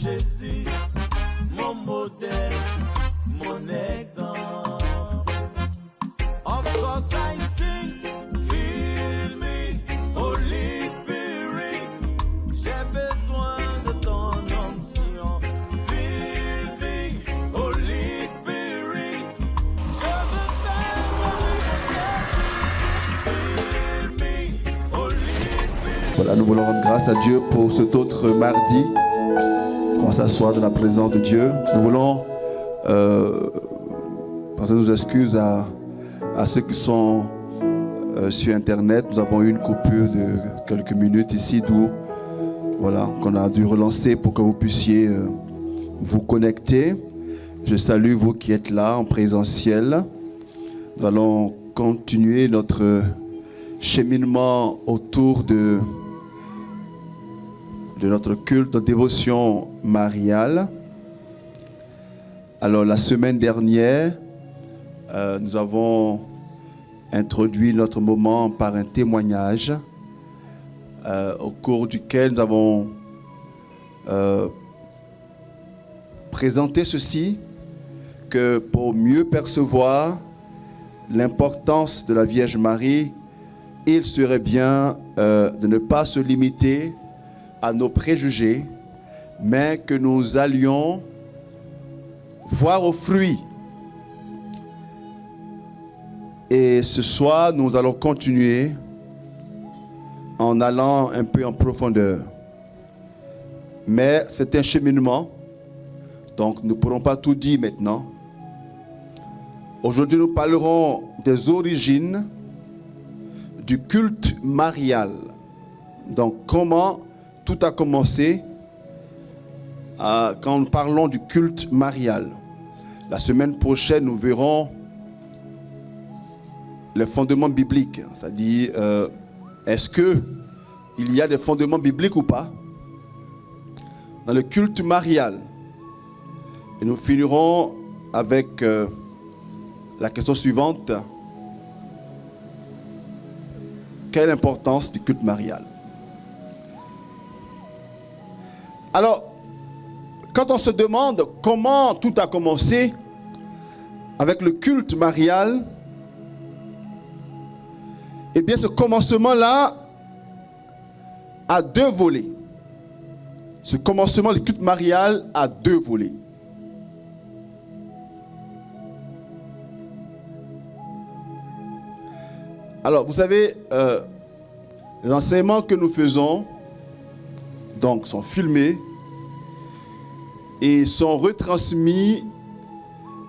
Jésus, mon modèle, mon exemple. Of course I sing, feel me, Holy Spirit. J'ai besoin de ton onction. Feel me, Holy Spirit. Je veux faire comme Jésus. Feel me, Holy Spirit. Voilà, nous voulons rendre grâce à Dieu pour cet autre mardi. On va s'asseoir dans la présence de Dieu. Nous voulons porter nos excuses à ceux qui sont sur Internet. Nous avons eu une coupure de quelques minutes ici, d'où voilà, qu'on a dû relancer pour que vous puissiez vous connecter. Je salue vous qui êtes là en présentiel. Nous allons continuer notre cheminement autour de notre culte de dévotion mariale. Alors la semaine dernière, nous avons introduit notre moment par un témoignage au cours duquel nous avons présenté ceci, que pour mieux percevoir l'importance de la Vierge Marie, il serait bien de ne pas se limiter à nos préjugés, mais que nous allions voir aux fruits. Et ce soir, nous allons continuer en allant un peu en profondeur. Mais c'est un cheminement, donc nous ne pourrons pas tout dire maintenant. Aujourd'hui, nous parlerons des origines du culte marial. Donc, comment tout a commencé quand nous parlons du culte marial. La semaine prochaine, nous verrons les fondements bibliques. C'est-à-dire, est-ce qu'il y a des fondements bibliques ou pas dans le culte marial? Et nous finirons avec la question suivante. Quelle importance du culte marial? Alors, quand on se demande comment tout a commencé avec le culte marial, eh bien ce commencement-là a deux volets. Ce commencement du culte marial a deux volets. Alors, vous savez, les enseignements que nous faisons donc sont filmés et sont retransmis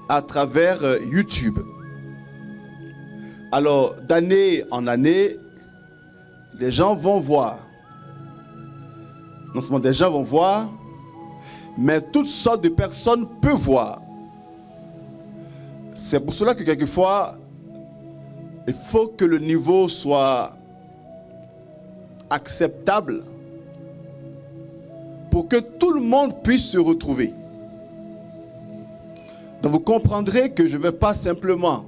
à travers YouTube. Alors, d'année en année, les gens vont voir. Non seulement des gens vont voir, mais toutes sortes de personnes peuvent voir. C'est pour cela que quelquefois, il faut que le niveau soit acceptable pour que tout le monde puisse se retrouver. Donc vous comprendrez que je ne vais pas simplement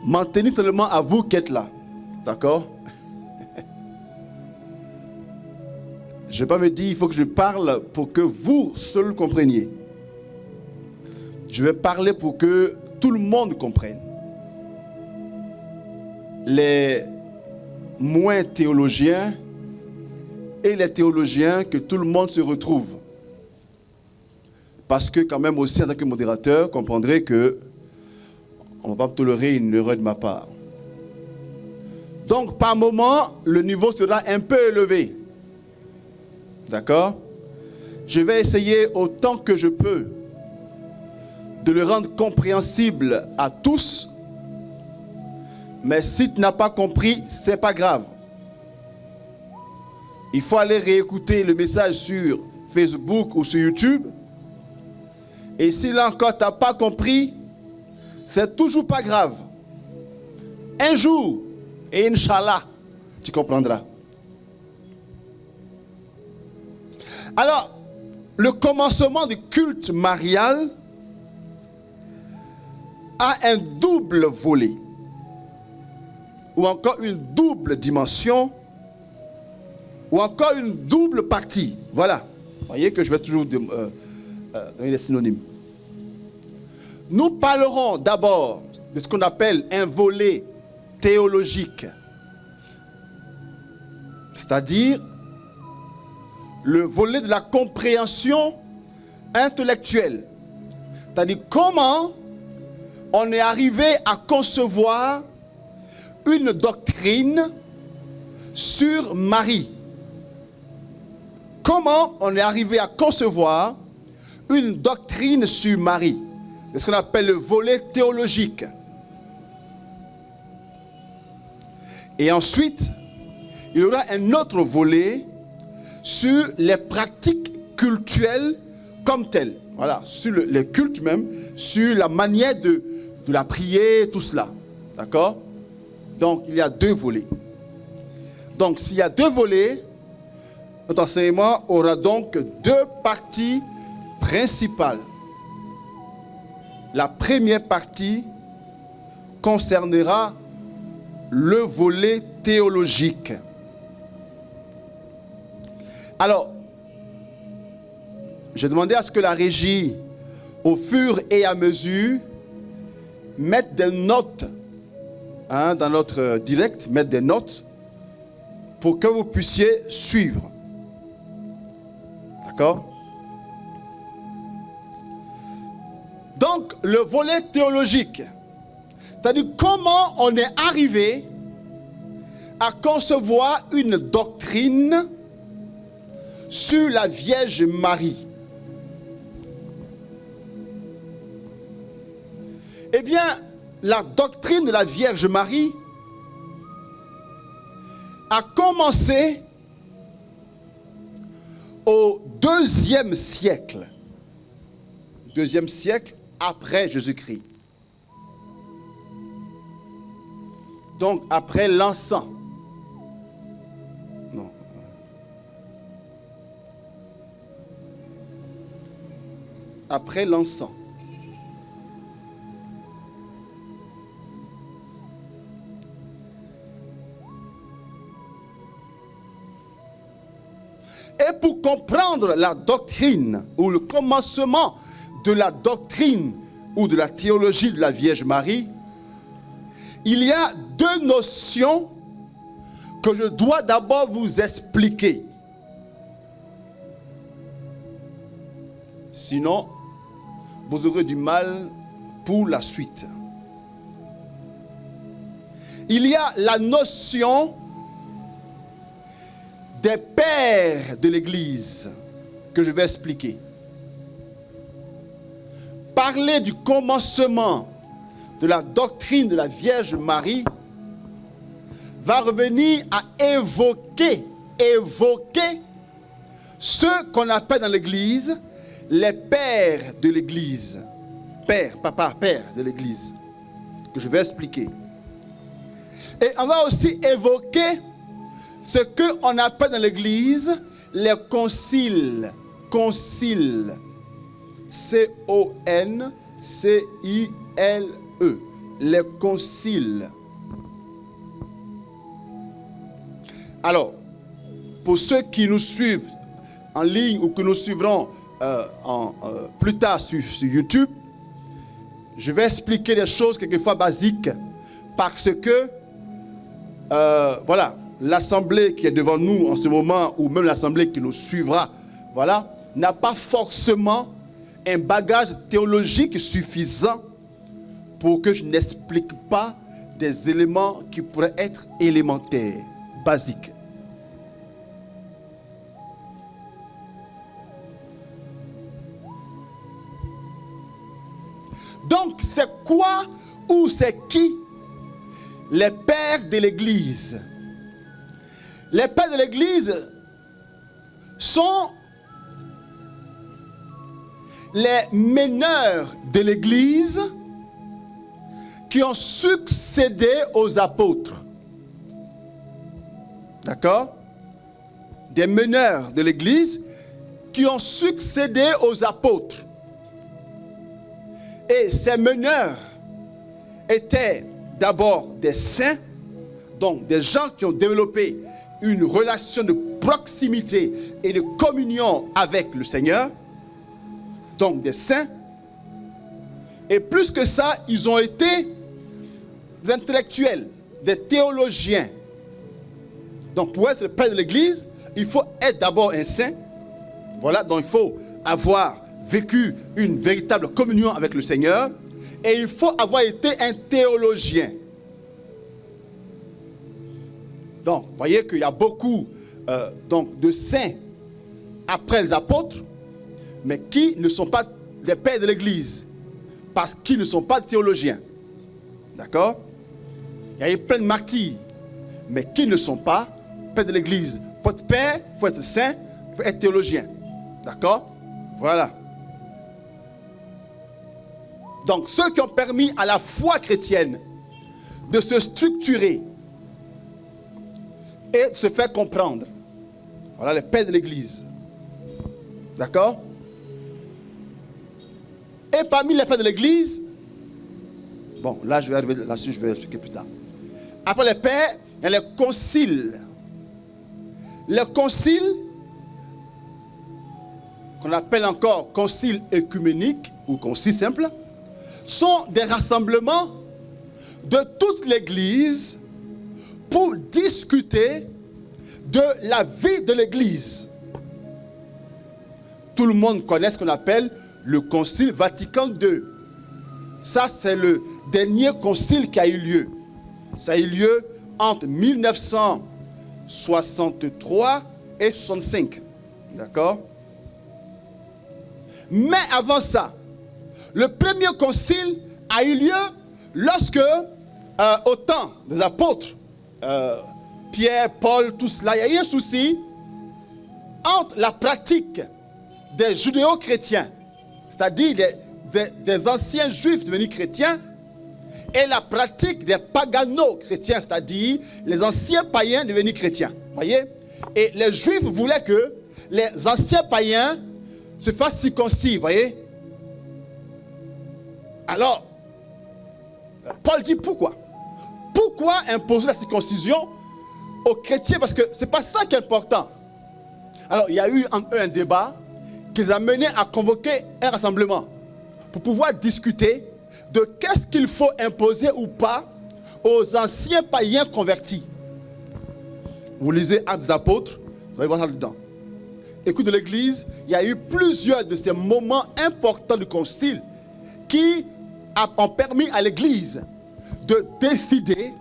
m'en tenir seulement à vous qui êtes là. D'accord? Je ne vais pas me dire il faut que je parle pour que vous seuls compreniez. Je vais parler pour que tout le monde comprenne. Les moins théologiens et les théologiens, que tout le monde se retrouve. Parce que quand même aussi, en tant que modérateur, comprendrez que on ne va pas tolérer une erreur de ma part. Donc, par moment, le niveau sera un peu élevé. D'accord? Je vais essayer autant que je peux de le rendre compréhensible à tous. Mais si tu n'as pas compris, ce n'est pas grave. Il faut aller réécouter le message sur Facebook ou sur YouTube. Et si là encore tu n'as pas compris, c'est toujours pas grave. Un jour, et Inch'Allah, tu comprendras. Alors, le commencement du culte marial a un double volet, ou encore une double dimension ou encore une double partie. Voilà. Vous voyez que je vais toujours donner des synonymes. Nous parlerons d'abord de ce qu'on appelle un volet théologique, c'est-à-dire le volet de la compréhension intellectuelle, c'est-à-dire comment on est arrivé à concevoir une doctrine sur Marie. Comment on est arrivé à concevoir une doctrine sur Marie. C'est ce qu'on appelle le volet théologique. Et ensuite, il y aura un autre volet sur les pratiques cultuelles comme telles. Voilà, sur les cultes même, sur la manière de la prier, tout cela. D'accord? Donc, il y a deux volets. Donc, s'il y a deux volets, notre enseignement aura donc deux parties principales. La première partie concernera le volet théologique. Alors, j'ai demandé à ce que la régie, au fur et à mesure, mette des notes dans notre direct, mette des notes pour que vous puissiez suivre. D'accord? Donc, le volet théologique, c'est-à-dire comment on est arrivé à concevoir une doctrine sur la Vierge Marie. Eh bien, la doctrine de la Vierge Marie a commencé au deuxième siècle. Deuxième siècle après Jésus-Christ. Donc, après l'encens. Non. Après l'encens. Et pour comprendre la doctrine ou le commencement de la doctrine ou de la théologie de la Vierge Marie, il y a deux notions que je dois d'abord vous expliquer. Sinon, vous aurez du mal pour la suite. Il y a la notion des pères de l'Église que je vais expliquer. Parler du commencement de la doctrine de la Vierge Marie va revenir à évoquer ce qu'on appelle dans l'Église les pères de l'Église. Père de l'Église, que je vais expliquer. Et on va aussi évoquer ce qu'on appelle dans l'Église les conciles. Conciles. C-O-N-C-I-L-E. Les conciles. Alors, pour ceux qui nous suivent en ligne ou que nous suivrons plus tard sur YouTube, je vais expliquer des choses quelquefois basiques parce que, voilà, l'assemblée qui est devant nous en ce moment ou même l'assemblée qui nous suivra, voilà, n'a pas forcément un bagage théologique suffisant pour que je n'explique pas des éléments qui pourraient être élémentaires, basiques. Donc, c'est quoi ou c'est qui les pères de l'Église? Les pères de l'Église sont les meneurs de l'Église qui ont succédé aux apôtres. D'accord? Des meneurs de l'Église qui ont succédé aux apôtres. Et ces meneurs étaient d'abord des saints, donc des gens qui ont développé une relation de proximité et de communion avec le Seigneur, donc des saints. Et plus que ça, ils ont été des intellectuels, des théologiens. Donc pour être le père de l'Église, il faut être d'abord un saint. Voilà, donc il faut avoir vécu une véritable communion avec le Seigneur. Et il faut avoir été un théologien. Donc, vous voyez qu'il y a beaucoup donc, de saints après les apôtres, mais qui ne sont pas des pères de l'Église, parce qu'ils ne sont pas théologiens. D'accord? Il y a eu plein de martyrs, mais qui ne sont pas pères de l'Église. Pour être père, il faut être saint, il faut être théologien. D'accord? Voilà. Donc, ceux qui ont permis à la foi chrétienne de se structurer et de se faire comprendre. Voilà les pères de l'Église. D'accord? Et parmi les pères de l'Église, bon, là je vais arriver là-dessus, je vais expliquer plus tard. Après les pères, il y a les conciles. Les conciles, qu'on appelle encore concile œcuménique ou concile simple, sont des rassemblements de toute l'Église pour discuter de la vie de l'Église. Tout le monde connaît ce qu'on appelle le Concile Vatican II. Ça, c'est le dernier concile qui a eu lieu. Ça a eu lieu entre 1963 et 65. D'accord? Mais avant ça, le premier concile a eu lieu lorsque, au temps des apôtres, Pierre, Paul, tout cela, il y a eu un souci entre la pratique des judéo-chrétiens, c'est-à-dire des anciens juifs devenus chrétiens, et la pratique des pagano-chrétiens, c'est-à-dire les anciens païens devenus chrétiens. Voyez? Et les juifs voulaient que les anciens païens se fassent circoncis, voyez? Alors, Paul dit pourquoi? Pourquoi imposer la circoncision aux chrétiens? Parce que ce n'est pas ça qui est important. Alors, il y a eu un débat qui les a menés à convoquer un rassemblement pour pouvoir discuter de qu'est-ce qu'il faut imposer ou pas aux anciens païens convertis. Vous lisez Actes des Apôtres, vous allez voir ça dedans. Écoute de l'Église, il y a eu plusieurs de ces moments importants du concile qui ont permis à l'Église de décider,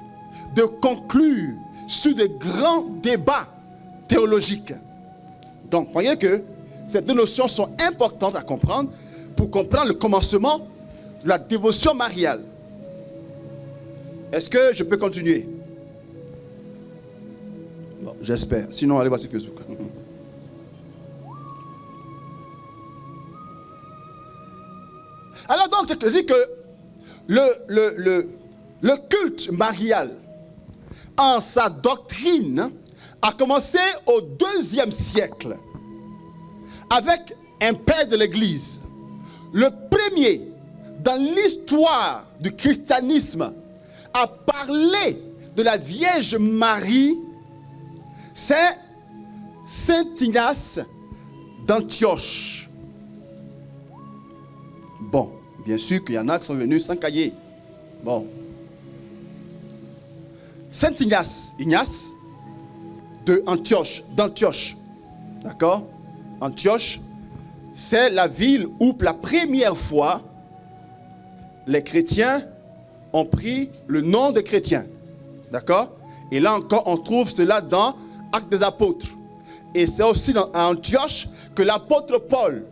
de conclure sur de grands débats théologiques. Donc, vous voyez que ces deux notions sont importantes à comprendre pour comprendre le commencement de la dévotion mariale. Est-ce que je peux continuer? Bon, j'espère. Sinon, allez voir sur Facebook. Alors donc, je dis que le culte marial, en sa doctrine, a commencé au IIe siècle avec un père de l'Église. Le premier dans l'histoire du christianisme à parler de la Vierge Marie, c'est Saint Ignace d'Antioche. Bon, bien sûr qu'il y en a qui sont venus sans cahier. Bon. Saint Ignace d'Antioche. D'accord? Antioche, c'est la ville où pour la première fois les chrétiens ont pris le nom de chrétiens. D'accord? Et là encore, on trouve cela dans Actes des Apôtres. Et c'est aussi à Antioche que l'apôtre Paul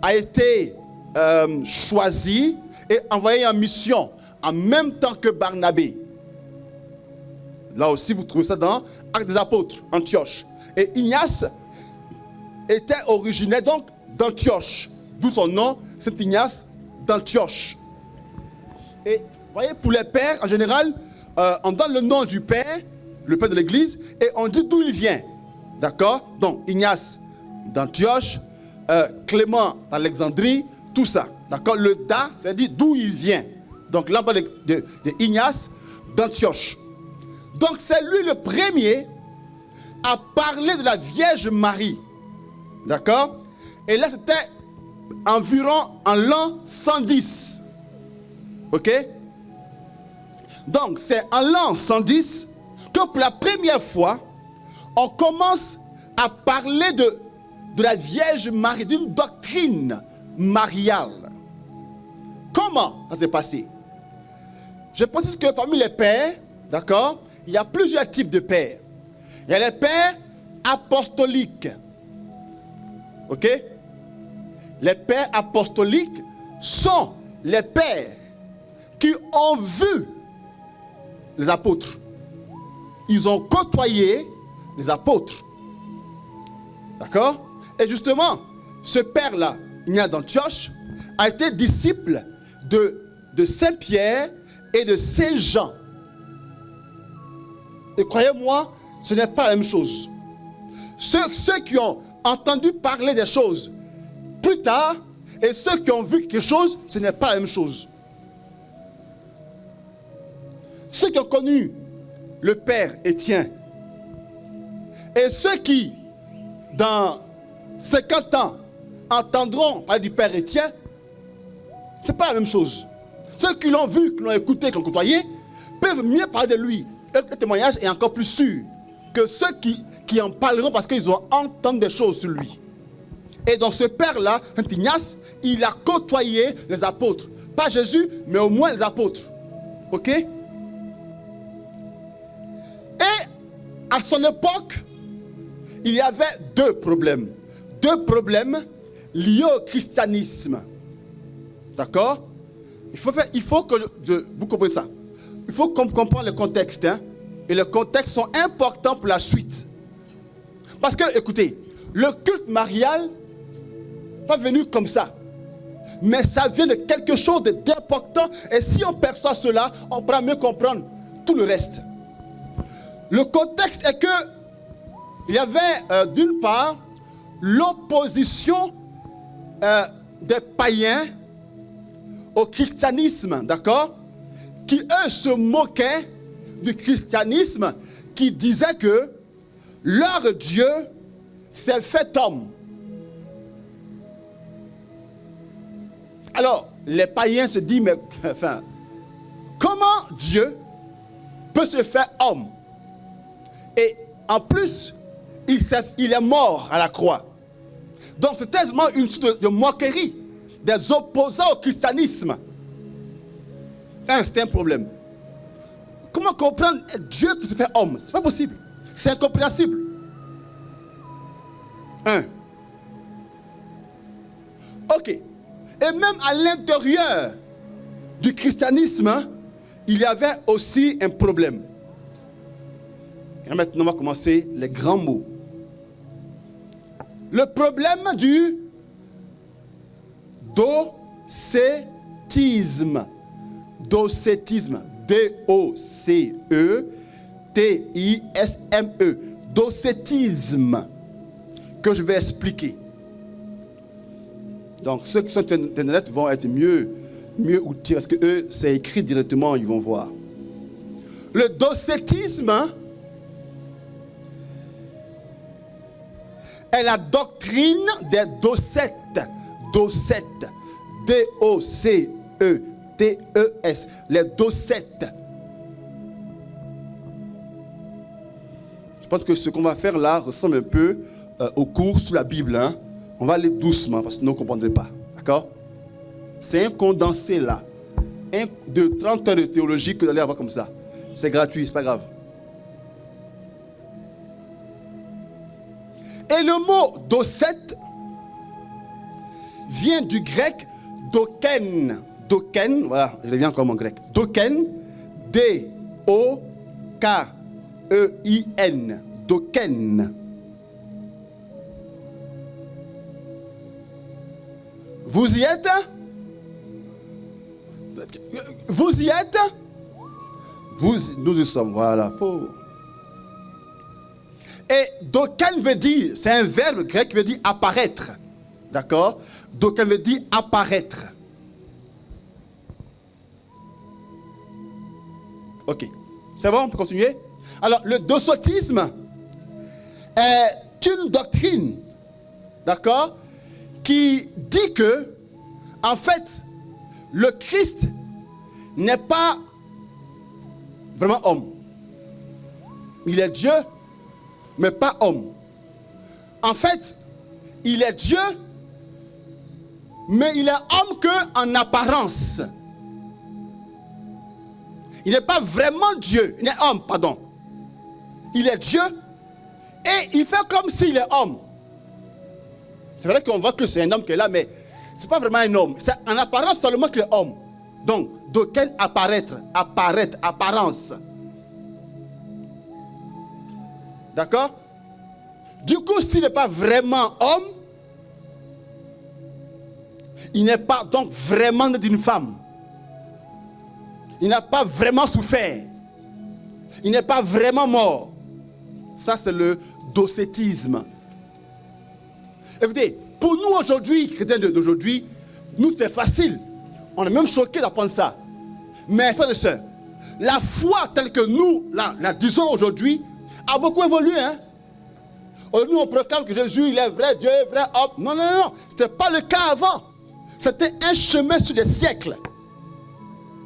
a été choisi et envoyé en mission en même temps que Barnabé. Là aussi, vous trouvez ça dans Actes des Apôtres, Antioche. Et Ignace était originaire donc d'Antioche, d'où son nom, Saint Ignace d'Antioche. Et vous voyez, pour les pères, en général, on donne le nom du père, le père de l'Église, et on dit d'où il vient. D'accord? Donc, Ignace d'Antioche, Clément d'Alexandrie, tout ça. D'accord? Le da, c'est-à-dire d'où il vient. Donc, là, on parle de Ignace d'Antioche. Donc, c'est lui le premier à parler de la Vierge Marie. D'accord? Et là, c'était environ en l'an 110. Ok? Donc, c'est en l'an 110 que pour la première fois, on commence à parler de la Vierge Marie, d'une doctrine mariale. Comment ça s'est passé? Je précise que parmi les pères, d'accord, il y a plusieurs types de pères. Il y a les pères apostoliques. Ok? Les pères apostoliques sont les pères qui ont vu les apôtres. Ils ont côtoyé les apôtres. D'accord? Et justement, ce père-là, Ignatius d'Antioche, a été disciple de Saint Pierre et de Saint Jean. Et croyez-moi, ce n'est pas la même chose. Ceux qui ont entendu parler des choses plus tard et ceux qui ont vu quelque chose, ce n'est pas la même chose. Ceux qui ont connu le Père Étienne et ceux qui, dans 50 ans, entendront parler du Père Étienne, ce n'est pas la même chose. Ceux qui l'ont vu, qui l'ont écouté, qui l'ont côtoyé, peuvent mieux parler de lui. Le témoignage est encore plus sûr que ceux qui en parleront parce qu'ils ont entendu des choses sur lui. Et dans ce père-là, Saint Ignace, il a côtoyé les apôtres. Pas Jésus, mais au moins les apôtres. Ok? Et à son époque, il y avait deux problèmes. Deux problèmes liés au christianisme. D'accord? Il faut que vous compreniez ça. Il faut qu'on comprenne le contexte. Hein? Et les contextes sont importants pour la suite. Parce que, écoutez, le culte marial n'est pas venu comme ça. Mais ça vient de quelque chose d'important. Et si on perçoit cela, on pourra mieux comprendre tout le reste. Le contexte est que il y avait d'une part l'opposition des païens au christianisme, d'accord? Qui eux se moquaient du christianisme, qui disait que leur Dieu s'est fait homme. Alors, les païens se disent, mais enfin, comment Dieu peut se faire homme? Et en plus, il est mort à la croix. Donc, c'était tellement une sorte de moquerie des opposants au christianisme. C'était un problème. Comment comprendre Dieu qui se fait homme? C'est pas possible. C'est incompréhensible. Ok. Et même à l'intérieur du christianisme, il y avait aussi un problème. Et maintenant, on va commencer les grands mots. Le problème du docétisme. Docétisme. D-O-C-E-T-I-S-M-E. Docétisme. Que je vais expliquer. Donc, ceux qui sont sur Internet vont être mieux outillés parce que eux, c'est écrit directement, ils vont voir. Le docétisme est la doctrine des docètes. Docètes. D-O-C-E-T-E-S. Les docètes. Je pense que ce qu'on va faire là ressemble un peu au cours sur la Bible. Hein? On va aller doucement parce que sinon on ne comprendrait pas. D'accord? C'est un condensé là. De 30 heures de théologie que vous allez avoir comme ça. C'est gratuit, c'est pas grave. Et le mot docète vient du grec doken. Doken, voilà, je reviens encore en grec. Doken, D-O-K-E-I-N. Doken. Vous y êtes? Vous y êtes? Nous y sommes, voilà. Et doken veut dire, c'est un verbe grec qui veut dire apparaître. D'accord? Doken veut dire apparaître. Ok. C'est bon, on peut continuer? Alors, le docetisme est une doctrine, d'accord, qui dit que, en fait, le Christ n'est pas vraiment homme. Il est Dieu, mais pas homme. En fait, il est Dieu, mais il est homme qu'en apparence. Il n'est pas vraiment Dieu. Il est homme, pardon. Il est Dieu et il fait comme s'il est homme. C'est vrai qu'on voit que c'est un homme qui est là, mais ce n'est pas vraiment un homme. C'est en apparence seulement qu'il est homme. Donc, d'aucun apparaître, apparence. D'accord? Du coup, s'il n'est pas vraiment homme, il n'est pas donc vraiment d'une femme. Il n'a pas vraiment souffert. Il n'est pas vraiment mort. Ça, c'est le docétisme. Écoutez, pour nous aujourd'hui, chrétiens d'aujourd'hui, nous c'est facile. On est même choqués d'apprendre ça. Mais frères et sœurs, la foi telle que nous la disons aujourd'hui a beaucoup évolué. Hein? Aujourd'hui, on proclame que Jésus, il est vrai Dieu, vrai homme. Non, non, non. Ce n'était pas le cas avant. C'était un chemin sur des siècles.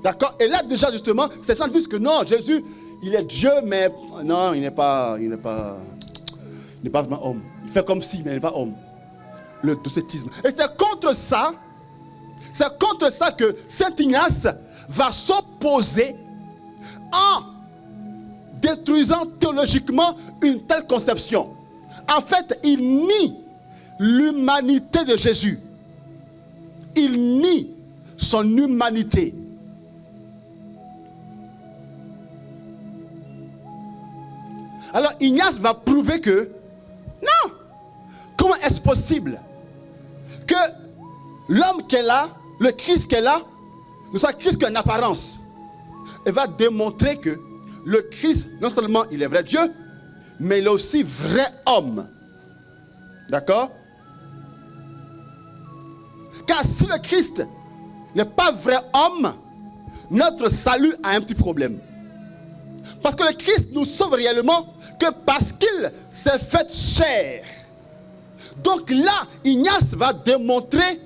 D'accord? Et là, déjà, justement, ces gens disent que non, Jésus, il est Dieu, mais non, il n'est pas vraiment homme. Il fait comme si, mais il n'est pas homme. Le docétisme. Et c'est contre ça que Saint Ignace va s'opposer en détruisant théologiquement une telle conception. En fait, il nie l'humanité de Jésus. Il nie son humanité. Alors Ignace va prouver que non, comment est-ce possible que l'homme qu'elle a, le Christ qu'elle a, ne soit Christ qu'en apparence? Elle va démontrer que le Christ, non seulement il est vrai Dieu, mais il est aussi vrai homme. D'accord? Car si le Christ n'est pas vrai homme, notre salut a un petit problème. Parce que le Christ nous sauve réellement que parce qu'il s'est fait chair. Donc là, Ignace va démontrer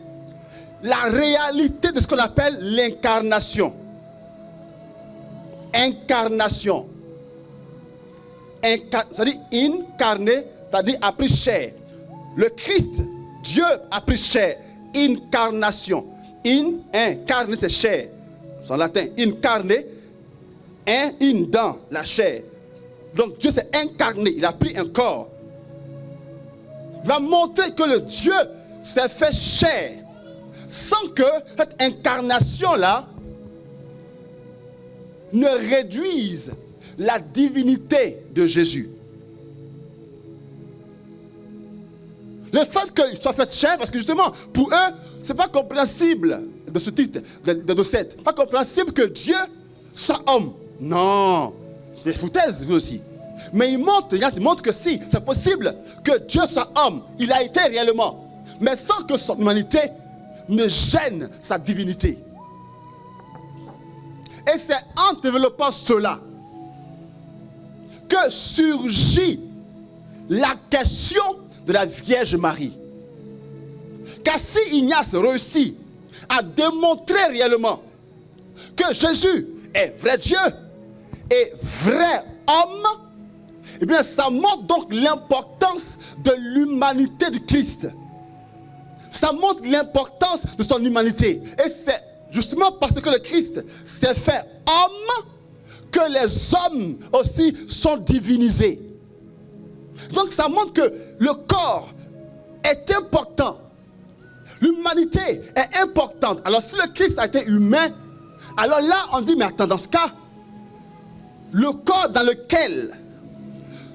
la réalité de ce qu'on appelle l'incarnation. Incarnation. C'est-à-dire incarné, c'est-à-dire a pris chair. Le Christ, Dieu a pris chair. Incarnation. Incarné, c'est chair. C'est en latin. Incarné. In dans la chair. Donc Dieu s'est incarné, il a pris un corps. Il va montrer que le Dieu s'est fait chair, sans que cette incarnation-là ne réduise la divinité de Jésus. Le fait qu'il soit fait chair, parce que justement, pour eux, ce n'est pas compréhensible de ce titre, de Docète. Pas compréhensible que Dieu soit homme. Non, c'est foutaise, vous aussi. Mais il montre que si, c'est possible que Dieu soit homme. Il a été réellement. Mais sans que son humanité ne gêne sa divinité. Et c'est en développant cela que surgit la question de la Vierge Marie. Car si Ignace réussit à démontrer réellement que Jésus est vrai Dieu et vrai homme, eh bien ça montre donc l'importance de l'humanité du Christ. Ça montre l'importance de son humanité. Et c'est justement parce que le Christ s'est fait homme que les hommes aussi sont divinisés. Donc ça montre que le corps est important. L'humanité est importante. Alors si le Christ a été humain, alors là on dit mais attends, dans ce cas, le corps dans lequel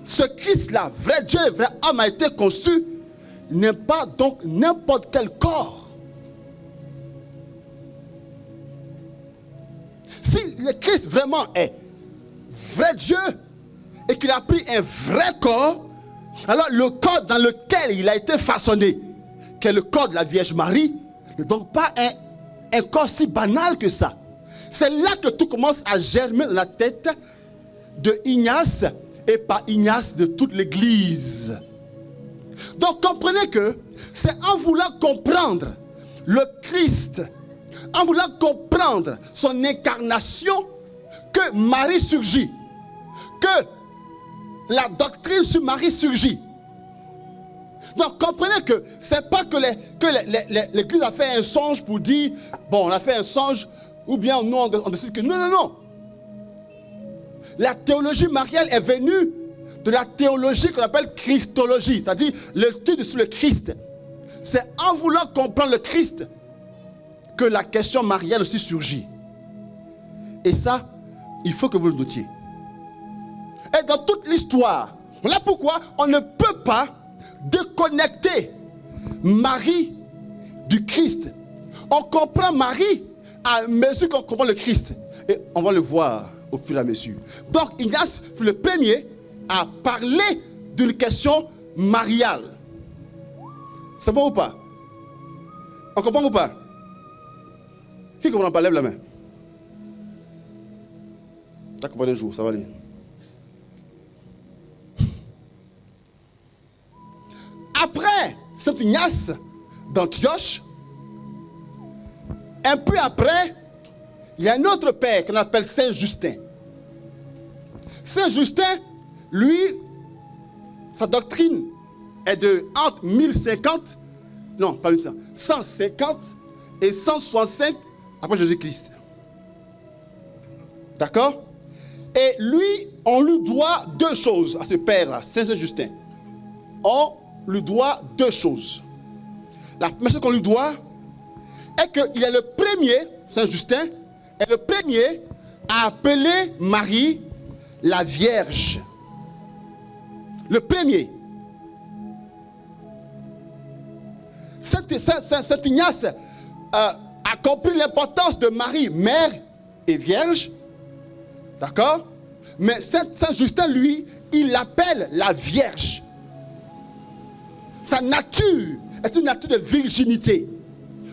ce Christ-là, vrai Dieu et vrai homme, a été conçu, n'est pas donc n'importe quel corps. Si le Christ vraiment est vrai Dieu et qu'il a pris un vrai corps, alors le corps dans lequel il a été façonné, qui est le corps de la Vierge Marie, n'est donc pas un corps si banal que ça. C'est là que tout commence à germer dans la tête de Ignace et par Ignace de toute l'Église. Donc comprenez que c'est en voulant comprendre le Christ, en voulant comprendre son incarnation, que Marie surgit, que la doctrine sur Marie surgit. Donc comprenez que c'est pas que l'Église a fait un songe pour dire, bon, on a fait un songe, ou bien nous on décide que non. La théologie mariale est venue de la théologie qu'on appelle christologie, c'est-à-dire l'étude sur le Christ. C'est en voulant comprendre le Christ que la question mariale aussi surgit. Et ça, il faut que vous le notiez. Et dans toute l'histoire, voilà pourquoi on ne peut pas déconnecter Marie du Christ. On comprend Marie à mesure qu'on comprend le Christ. Et on va le voir au fur et à mesure. Donc Ignace fut le premier à parler d'une question mariale. C'est bon ou pas? On comprend ou pas? Qui comprend pas? Lève la main. Ça comprend un jour, ça va aller. Après Saint Ignace d'Antioche, un peu après, il y a un autre père qu'on appelle Saint Justin. Saint Justin, lui, sa doctrine est de entre 1050, non, pas 1150, 150 et 165 après Jésus-Christ. D'accord? Et lui, on lui doit deux choses à ce père-là, Saint Justin. On lui doit deux choses. La première chose qu'on lui doit est qu'il est le premier, Saint Justin, est le premier à appeler Marie la Vierge. Le premier. Saint Ignace a compris l'importance de Marie, mère et vierge. D'accord? Mais Saint Justin, lui, il l'appelle la Vierge. Sa nature est une nature de virginité.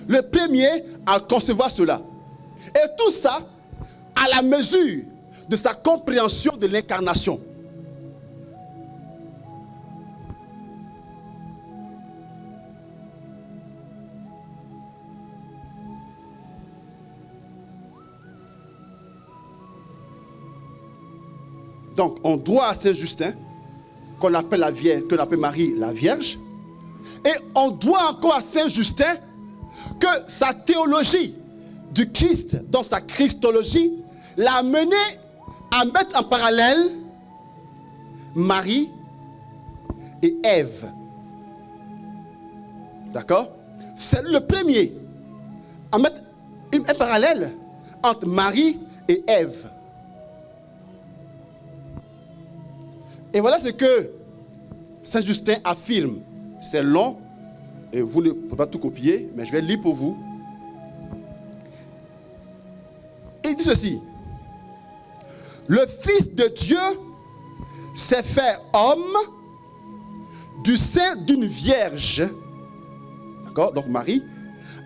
Le premier à concevoir cela. Et tout ça à la mesure de sa compréhension de l'incarnation. Donc, on doit à Saint Justin, qu'on appelle la Vierge, qu'on appelle Marie la Vierge, et on doit encore à Saint Justin que sa théologie du Christ, dans sa christologie, l'a mené à mettre en parallèle Marie et Ève. D'accord? C'est le premier à mettre un parallèle entre Marie et Ève. Et voilà ce que Saint Justin affirme. C'est long, et vous ne pouvez pas tout copier, mais je vais lire pour vous. Il dit ceci: le Fils de Dieu s'est fait homme du sein d'une vierge, d'accord, donc Marie,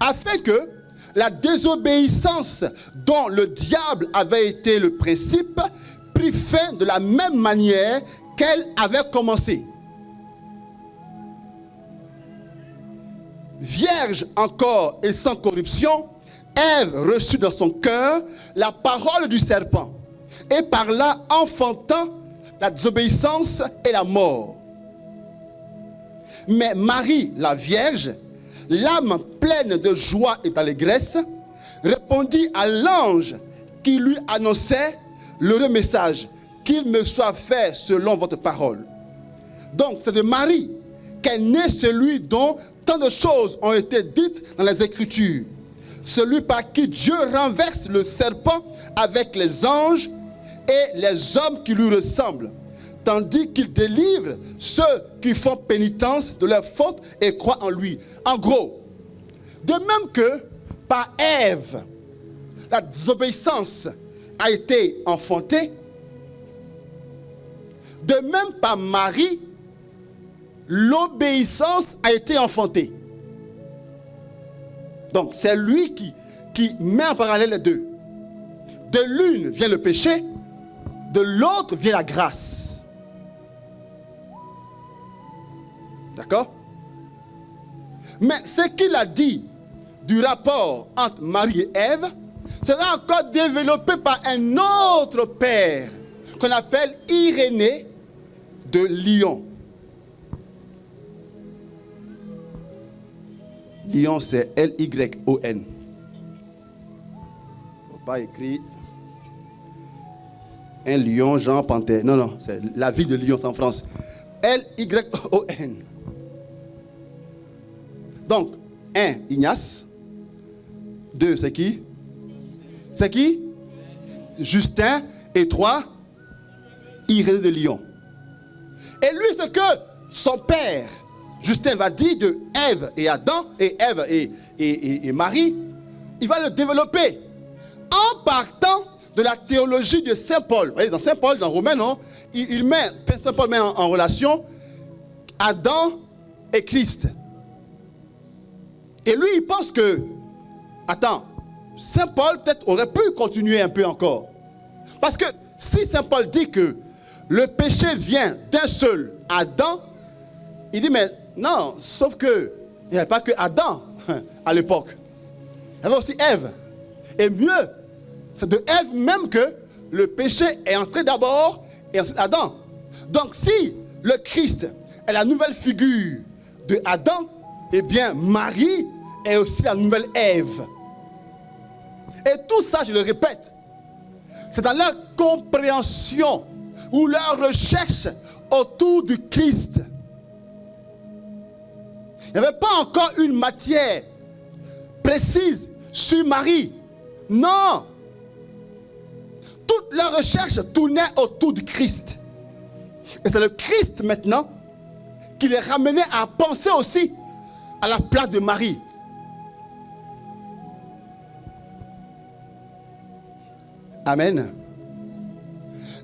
afin que la désobéissance dont le diable avait été le principe prit fin de la même manière qu'elle avait commencé. Vierge encore et sans corruption, Ève reçut dans son cœur la parole du serpent, et par là enfantant la désobéissance et la mort. Mais Marie, la Vierge, l'âme pleine de joie et d'allégresse, répondit à l'ange qui lui annonçait l'heureux message: qu'il me soit fait selon votre parole. Donc c'est de Marie qu'est né celui dont tant de choses ont été dites dans les Écritures. Celui par qui Dieu renverse le serpent avec les anges et les hommes qui lui ressemblent, tandis qu'il délivre ceux qui font pénitence de leurs fautes et croient en lui. En gros, de même que par Ève, la désobéissance a été enfantée, de même par Marie, l'obéissance a été enfantée. Donc c'est lui qui met en parallèle les deux. De l'une vient le péché, de l'autre vient la grâce. D'accord? Mais ce qu'il a dit du rapport entre Marie et Ève sera encore développé par un autre père qu'on appelle Irénée de Lyon. Lyon, c'est L-Y-O-N. Faut pas écrire un lion, Jean Panthère. Non, non, c'est la ville de Lyon, c'est en France. L-Y-O-N. Donc, 1, Ignace. 2, c'est qui? C'est qui? Justin. Et 3, Irénée de Lyon. Et lui, ce que son père, Justin, va dire de Ève et Adam, et Ève et Marie, il va le développer en partant de la théologie de Saint Paul. Vous voyez, dans Saint Paul, dans Romains, non, Saint Paul met en relation Adam et Christ. Et lui, il pense que, attends, Saint Paul peut-être aurait pu continuer un peu encore. Parce que si Saint Paul dit que le péché vient d'un seul Adam, il dit, mais non, sauf que il n'y avait pas que Adam à l'époque. Il y avait aussi Ève. Et mieux, c'est de Ève même que le péché est entré d'abord et ensuite Adam. Donc si le Christ est la nouvelle figure de Adam, eh bien Marie est aussi la nouvelle Ève. Et tout ça, je le répète, c'est dans leur compréhension ou leur recherche autour du Christ. Il n'y avait pas encore une matière précise sur Marie. Non. Toute leur recherche tournait autour du Christ. Et c'est le Christ maintenant qui les ramenait à penser aussi à la place de Marie. Amen.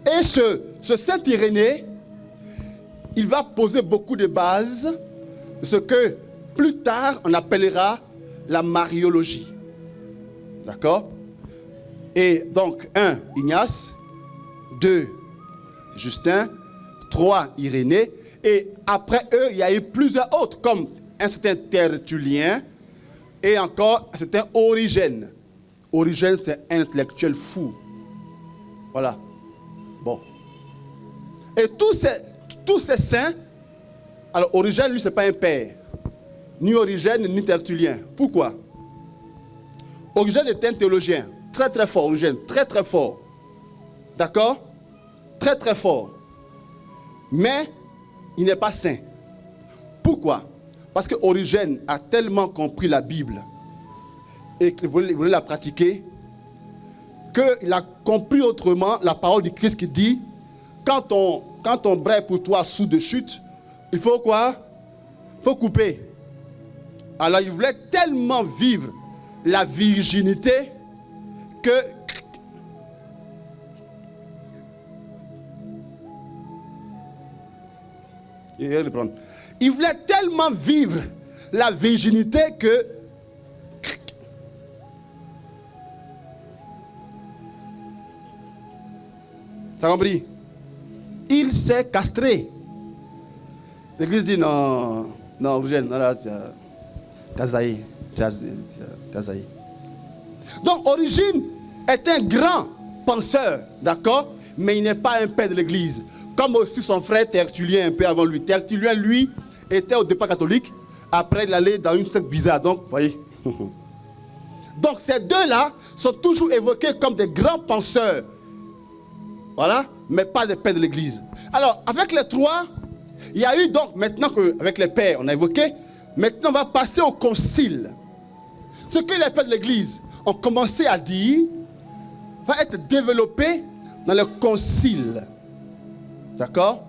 Et ce Saint Irénée, il va poser beaucoup de bases de ce que plus tard on appellera la mariologie. D'accord? Et donc 1, Ignace, 2, Justin, 3, Irénée, et après eux, il y a eu plusieurs autres, comme un certain Tertullien et encore un certain Origène. Origène, c'est un intellectuel fou. Voilà. Bon. Et tous ces saints, alors Origène, lui, ce n'est pas un père. Ni Origène, ni Tertullien. Pourquoi? Origène est un théologien. Très, très fort, Origène. Très, très fort. D'accord? Très, très fort. Mais, il n'est pas saint. Pourquoi? Parce que Origène a tellement compris la Bible et qu'il voulait la pratiquer, qu'il a compris autrement la parole du Christ qui dit, quand on braille pour toi sous de chute, il faut quoi? Il faut couper. Alors il voulait tellement vivre la virginité que il voulait tellement vivre la virginité que t'as compris? Il s'est castré. L'église dit non, non, Eugène, non, là, t'as zaï. Donc, Origène est un grand penseur, d'accord? Mais il n'est pas un père de l'église. Comme aussi son frère Tertullien, un peu avant lui. Tertullien, lui, était au départ catholique. Après, il allait dans une secte bizarre. Donc, vous voyez. Donc, ces deux-là sont toujours évoqués comme des grands penseurs. Voilà, mais pas des pères de l'église. Alors, avec les trois, il y a eu donc, maintenant qu'avec les pères, on a évoqué, maintenant on va passer au concile. Ce que les pères de l'église ont commencé à dire va être développé dans le concile. D'accord?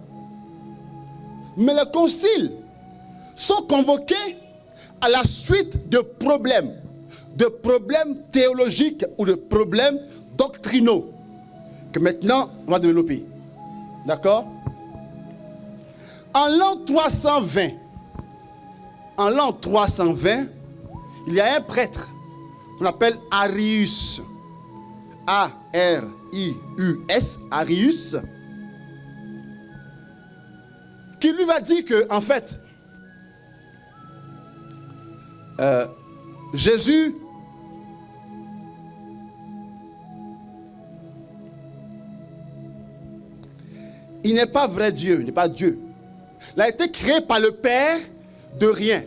Mais les conciles sont convoqués à la suite de problèmes théologiques ou de problèmes doctrinaux que maintenant on va développer. D'accord? En l'an 320, il y a un prêtre qu'on appelle Arius. A-R-I-U-S, Arius, qui lui va dire que, en fait, Jésus il n'est pas vrai Dieu, il n'est pas Dieu. Il a été créé par le Père de rien.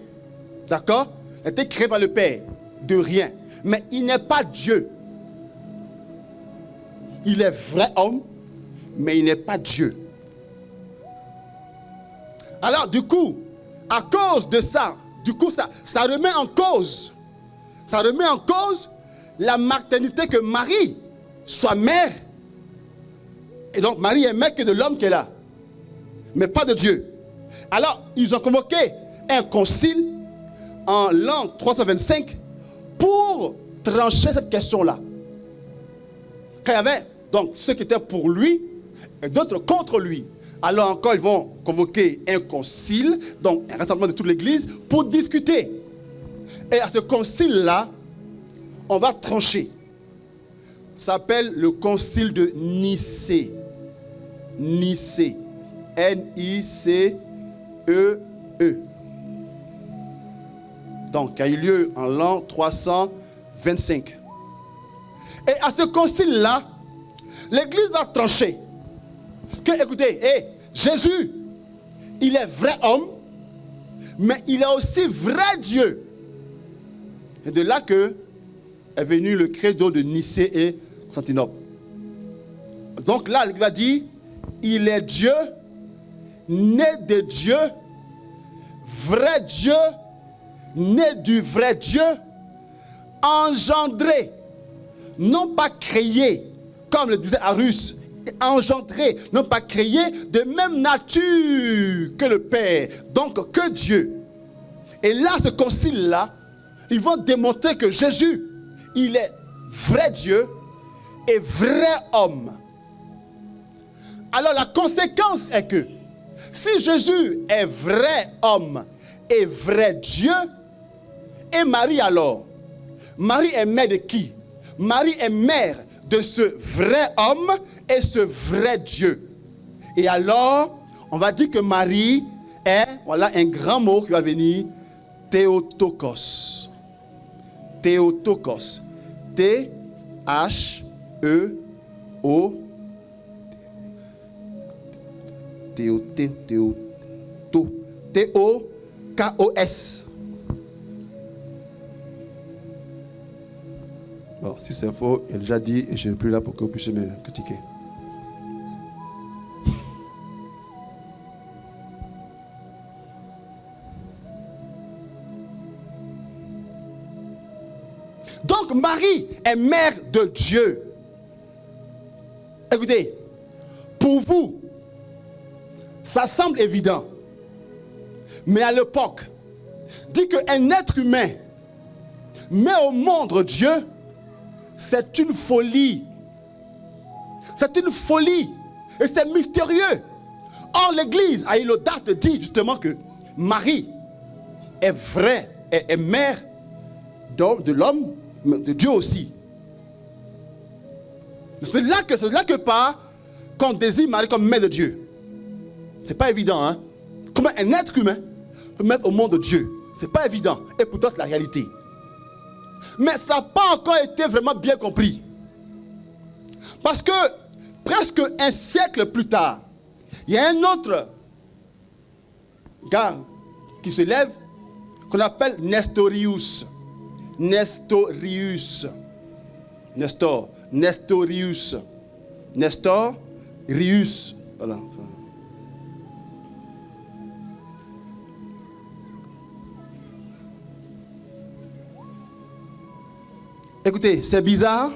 D'accord? Il a été créé par le Père de rien. Mais il n'est pas Dieu. Il est vrai homme, mais il n'est pas Dieu. Alors, du coup, à cause de ça, ça remet en cause. Ça remet en cause la maternité que Marie soit mère. Et donc, Marie est mère que de l'homme qu'elle a, mais pas de Dieu. Alors, ils ont convoqué un concile en l'an 325 pour trancher cette question-là. Quand il y avait donc ceux qui étaient pour lui et d'autres contre lui. Alors encore, ils vont convoquer un concile, donc un rassemblement de toute l'Église, pour discuter. Et à ce concile-là, on va trancher. Ça s'appelle le concile de Nicée. Nicée. N-I-C-E-E. Donc, qui a eu lieu en l'an 325. Et à ce concile-là, l'Église va trancher. Que, écoutez, Jésus, il est vrai homme, mais il est aussi vrai Dieu. C'est de là que est venu le credo de Nicée et Constantinople. Donc là, l'Église va dire, il est Dieu, né de Dieu, vrai Dieu, né du vrai Dieu, engendré, non pas créé, comme le disait Arus, engendré, non pas créé, de même nature que le Père, donc que Dieu. Et là, ce concile-là, ils vont démontrer que Jésus, il est vrai Dieu et vrai homme. Alors la conséquence est que si Jésus est vrai homme et vrai Dieu, et Marie alors, Marie est mère de qui? Marie est mère de ce vrai homme et ce vrai Dieu. Et alors, on va dire que Marie est, voilà un grand mot qui va venir, Théotokos. Théotokos. T-H-E-O. T-O-K-O-S. Bon, si c'est faux, elle a déjà dit et je ne suis plus là pour que vous puissiez me critiquer. Donc Marie est mère de Dieu. Écoutez, pour vous, ça semble évident. Mais à l'époque, dit qu'un être humain met au monde Dieu, c'est une folie. C'est une folie. Et c'est mystérieux. Or, l'Église a eu l'audace de dire justement que Marie est vraie, est mère de l'homme, mais de Dieu aussi. C'est là que part qu'on désigne Marie comme mère de Dieu. C'est pas évident, hein? Comment un être humain peut mettre au monde Dieu? C'est pas évident. Et pourtant, c'est la réalité. Mais ça n'a pas encore été vraiment bien compris. Parce que presque un siècle plus tard, il y a un autre gars qui se lève qu'on appelle Nestorius. Nestorius. Voilà. Écoutez, c'est bizarre,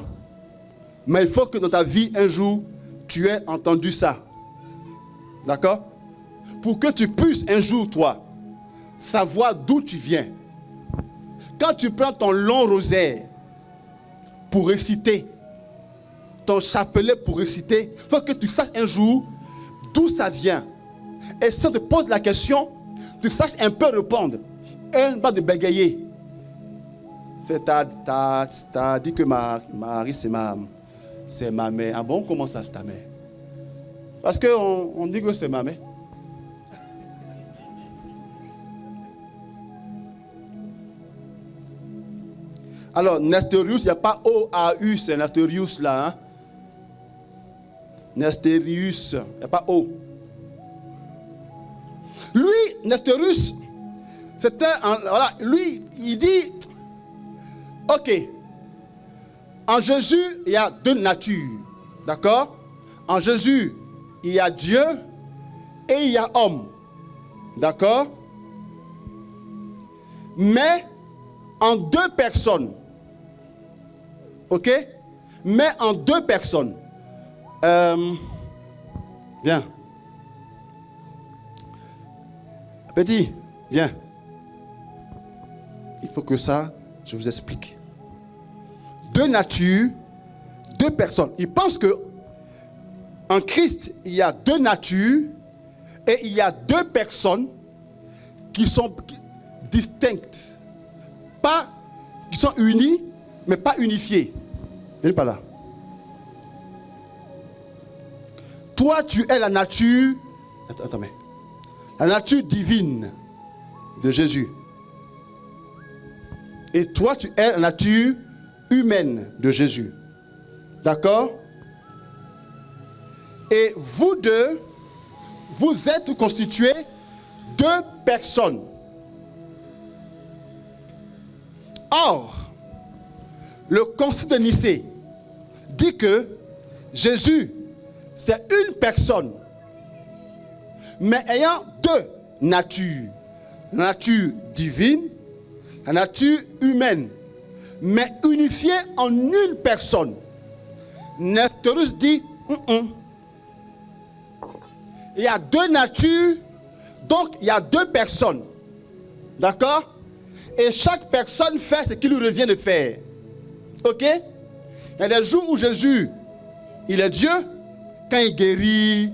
mais il faut que dans ta vie, un jour, tu aies entendu ça. D'accord? Pour que tu puisses un jour, toi, savoir d'où tu viens. Quand tu prends ton long rosaire pour réciter, ton chapelet pour réciter, il faut que tu saches un jour d'où ça vient. Et si on te pose la question, tu saches un peu répondre. Et pas de bégayer. T'as dit que Marie, c'est ma mère. Ah bon, comment ça, c'est ta mère? Parce qu'on dit que c'est ma mère. Alors, Nestorius, il n'y a pas O-A-U, c'est Nestorius là. Hein? Nestorius, il n'y a pas O. Lui, Nestorius, voilà, lui, il dit, ok, en Jésus, il y a deux natures, d'accord? En Jésus, il y a Dieu et il y a homme, d'accord? Mais en deux personnes, ok? Mais en deux personnes. Viens. Petit, viens. Il faut que ça, je vous explique. Deux natures, deux personnes. Il pense que en Christ, il y a deux natures et il y a deux personnes qui sont distinctes. Pas, qui sont unies, mais pas unifiées. Viens pas là. Toi, tu es la nature. Attends, mais. La nature divine de Jésus. Et toi, tu es la nature humaine de Jésus. D'accord? Et vous deux, vous êtes constitués deux personnes. Or, le Concile de Nicée dit que Jésus, c'est une personne, mais ayant deux natures. La nature divine, la nature humaine, mais unifiée en une personne. Nestorius dit, il y a deux natures, donc il y a deux personnes. D'accord? Et chaque personne fait ce qu'il lui revient de faire. Ok? Il y a des jours où Jésus, il est Dieu, quand il guérit,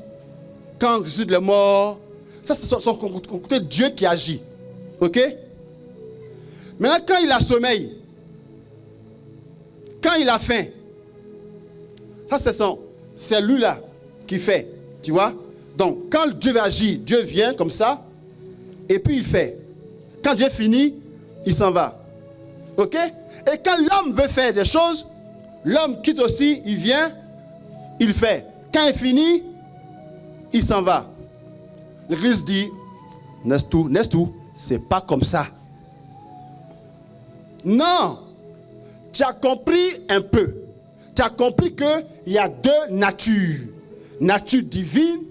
quand il ressuscite les morts. Ça, c'est son côté Dieu qui agit. Ok? Maintenant, quand il a sommeil, quand il a faim, ça, c'est lui-là qui fait. Tu vois? Donc, quand Dieu agit, Dieu vient comme ça, et puis il fait. Quand Dieu finit, il s'en va. Ok? Et quand l'homme veut faire des choses, l'homme quitte aussi, il vient, il fait. Quand il finit, il s'en va. L'Église dit, Nestou, c'est pas comme ça. Non, tu as compris un peu. Tu as compris qu'il y a deux natures. Nature divine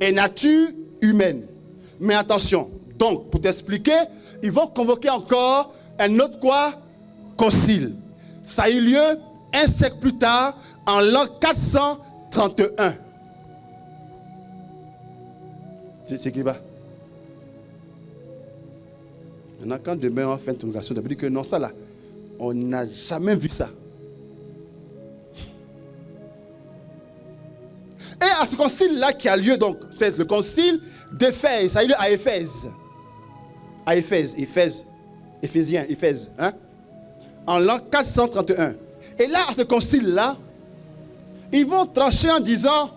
et nature humaine. Mais attention, donc pour t'expliquer, ils vont convoquer encore un autre quoi? Concile. Ça a eu lieu un siècle plus tard, en l'an 431. C'est qui va? Maintenant, quand demain on fait une interrogation, on dit que non, ça là, on n'a jamais vu ça. Et à ce concile-là qui a lieu, donc, c'est le concile d'Éphèse, ça a eu lieu à Éphèse. À Éphèse, Éphésiens, hein? En l'an 431. Et là, à ce concile-là, ils vont trancher en disant,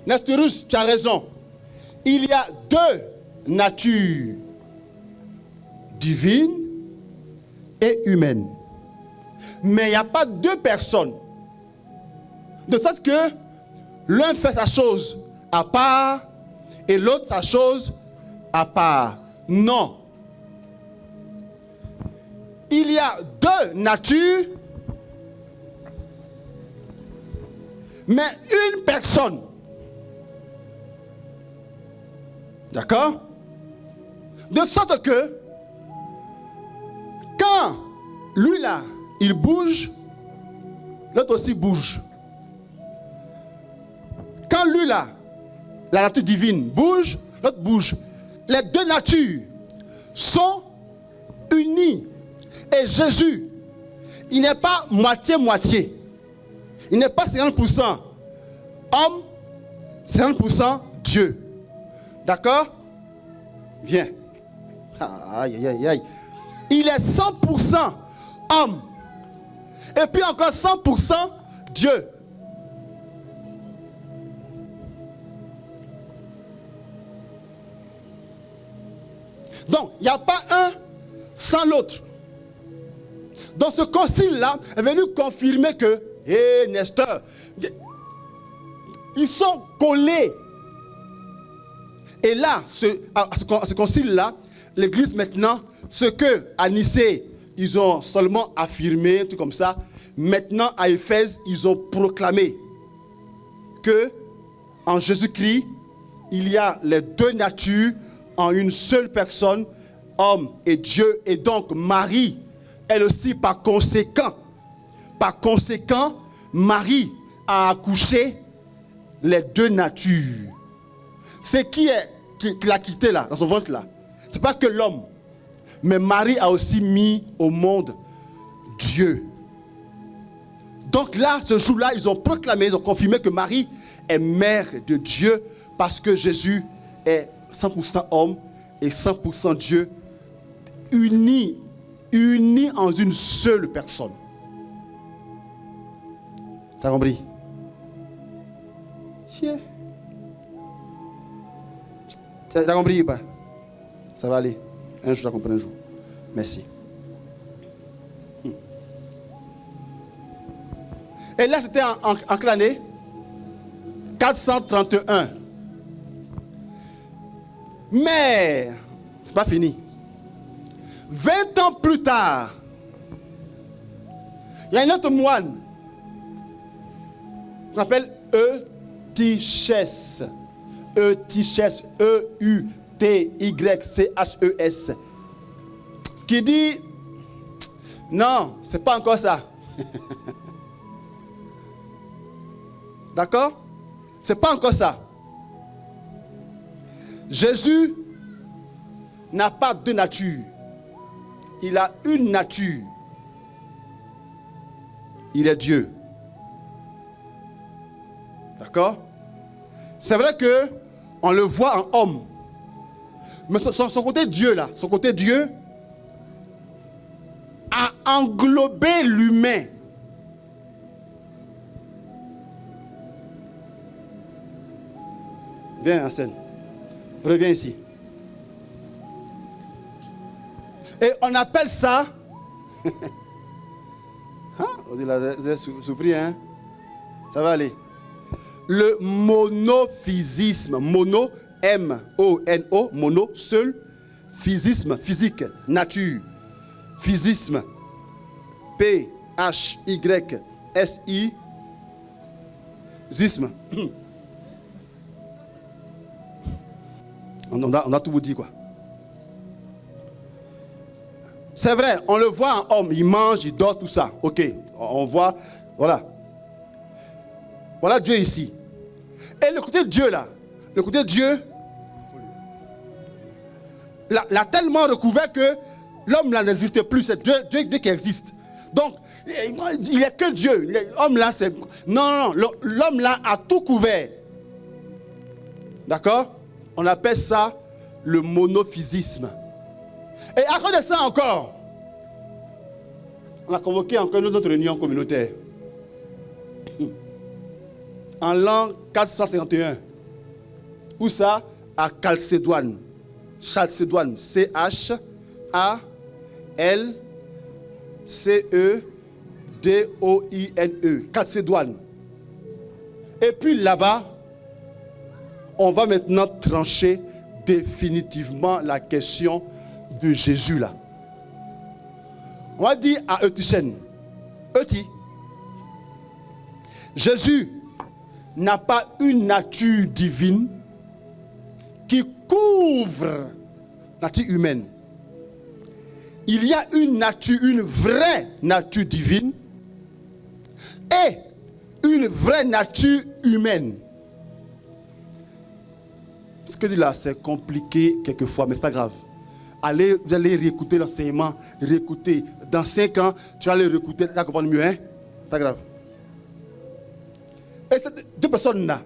Nestorius, tu as raison. Il y a deux natures, divine et humaine. Mais il n'y a pas deux personnes. De sorte que l'un fait sa chose à part et l'autre sa chose à part. Non. Il y a deux natures, mais une personne. D'accord? De sorte que quand lui là, il bouge, l'autre aussi bouge. Quand lui là, la nature divine bouge, l'autre bouge. Les deux natures sont unies. Et Jésus, il n'est pas moitié-moitié. Il n'est pas 50% homme, 50% Dieu. D'accord? Viens. Aïe, aïe, aïe, aïe. Il est 100% homme. Et puis encore 100% Dieu. Donc, il n'y a pas un sans l'autre. Dans ce concile-là, est venu confirmer que, Nestor, ils sont collés. Et là, à ce concile-là, l'Église maintenant, ce que à Nicée, ils ont seulement affirmé, tout comme ça, maintenant à Éphèse, ils ont proclamé que en Jésus-Christ, il y a les deux natures en une seule personne, homme et Dieu, et donc Marie, elle aussi par conséquent, Marie a accouché les deux natures. C'est qui l'a quitté là, dans son ventre là. C'est pas que l'homme, mais Marie a aussi mis au monde Dieu. Donc là, ce jour-là, ils ont proclamé, ils ont confirmé que Marie est mère de Dieu parce que Jésus est 100% homme et 100% Dieu, unis en une seule personne. T'as compris? Yeah. T'as compris ou pas? Ça va aller. Un jour, t'as compris un jour. Merci. Et là, c'était en quelle année? 431. Mais, c'est pas fini. 20 ans plus tard, il y a un autre moine qu'on appelle Eutychès. Eutychès, E-U-T-Y-C-H-E-S, qui dit, non, c'est pas encore ça. D'accord? C'est pas encore ça. Jésus n'a pas deux natures. Il a une nature. Il est Dieu. D'accord? C'est vrai que on le voit en homme. Mais son côté Dieu là, son côté Dieu a englobé l'humain. Viens, Hassan. Reviens ici. Et on appelle ça... Hein? Vous avez souffert, hein? Ça va aller. Le monophysisme. Mono, M-O-N-O, mono, seul. Physisme, physique, nature. Physisme. P-H-Y-S-I. Zisme. On a tout vous dit quoi. C'est vrai, on le voit en homme, il mange, il dort, tout ça. Ok, on voit, voilà. Voilà Dieu ici. Et le côté de Dieu là, le côté de Dieu, l'a tellement recouvert que l'homme là n'existe plus. C'est Dieu qui existe. Donc, il n'y a que Dieu. L'homme là, c'est... Non, l'homme là a tout couvert. D'accord? On appelle ça le monophysisme. Et à cause de ça encore, on a convoqué encore notre réunion communautaire. En l'an 451. Où ça? À Chalcédoine. Chalcédoine. C-H-A-L-C-E-D-O-I-N-E. Chalcédoine. Et puis là-bas, on va maintenant trancher définitivement la question de Jésus là. On va dire à Eutychène, Jésus n'a pas une nature divine qui couvre la nature humaine. Il y a une nature, une vraie nature divine et une vraie nature humaine. Ce que dit là, c'est compliqué quelquefois, mais ce n'est pas grave. Vous allez réécouter l'enseignement, réécouter. Dans 5 ans, tu vas aller réécouter, tu vas comprendre mieux, hein? Pas grave. Et ces deux personnes-là,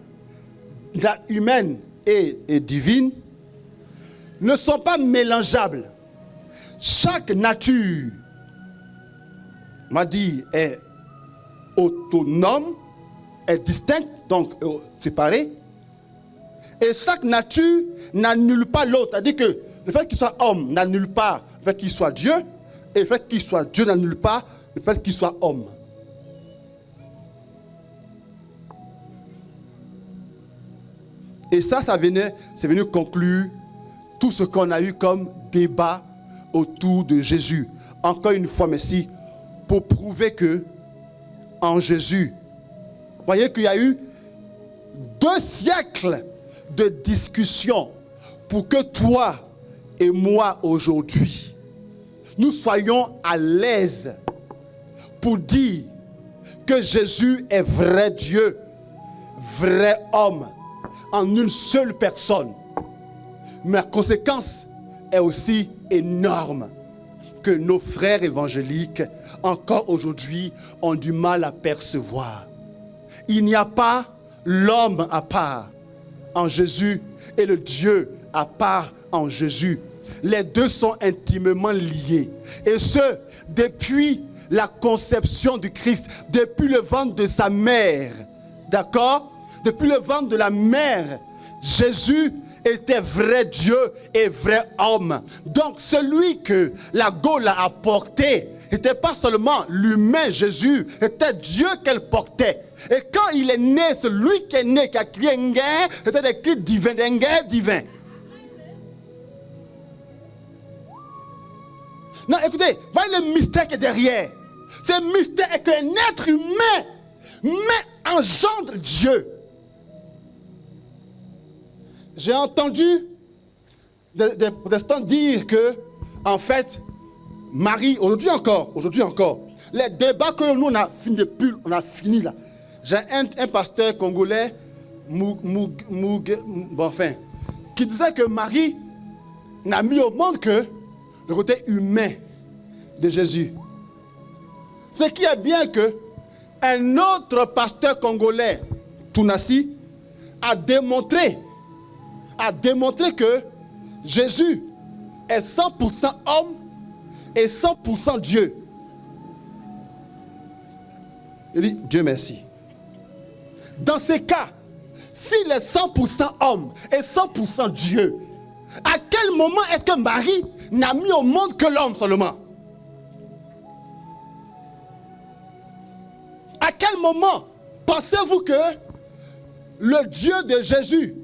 humaine et divine, ne sont pas mélangeables. Chaque nature, m'a dit, est autonome, est distincte, donc séparée. Et chaque nature n'annule pas l'autre. C'est-à-dire que le fait qu'il soit homme n'annule pas le fait qu'il soit Dieu. Et le fait qu'il soit Dieu n'annule pas le fait qu'il soit homme. Et ça, c'est venu conclure tout ce qu'on a eu comme débat autour de Jésus. Encore une fois, merci, pour prouver que en Jésus, vous voyez qu'il y a eu 2 siècles de discussion pour que toi et moi aujourd'hui, nous soyons à l'aise pour dire que Jésus est vrai Dieu, vrai homme, en une seule personne. Mais la conséquence est aussi énorme que nos frères évangéliques, encore aujourd'hui, ont du mal à percevoir. Il n'y a pas l'homme à part en Jésus et le Dieu à part en Jésus. Les deux sont intimement liés. Et ce, depuis la conception du Christ, depuis le ventre de sa mère. D'accord? Depuis le ventre de la mère, Jésus était vrai Dieu et vrai homme. Donc celui que la Gaule a apporté n'était pas seulement l'humain Jésus, c'était Dieu qu'elle portait. Et quand il est né, celui qui est né, qui a crié un guerre, c'était des cris divins, un guerre divin. Non, écoutez, voyez le mystère qui est derrière. Ce mystère est qu'un être humain engendre Dieu. J'ai entendu des protestants dire que, en fait, Marie, aujourd'hui encore, les débats que nous on a fini là. J'ai un pasteur congolais, qui disait que Marie n'a mis au monde que le côté humain de Jésus. Ce qui est bien que un autre pasteur congolais, Tounassi, a démontré que Jésus est 100% homme et 100% Dieu. Il dit, Dieu merci. Dans ces cas, s'il est 100% homme et 100% Dieu, à quel moment est-ce que Marie n'a mis au monde que l'homme seulement? À quel moment pensez-vous que le Dieu de Jésus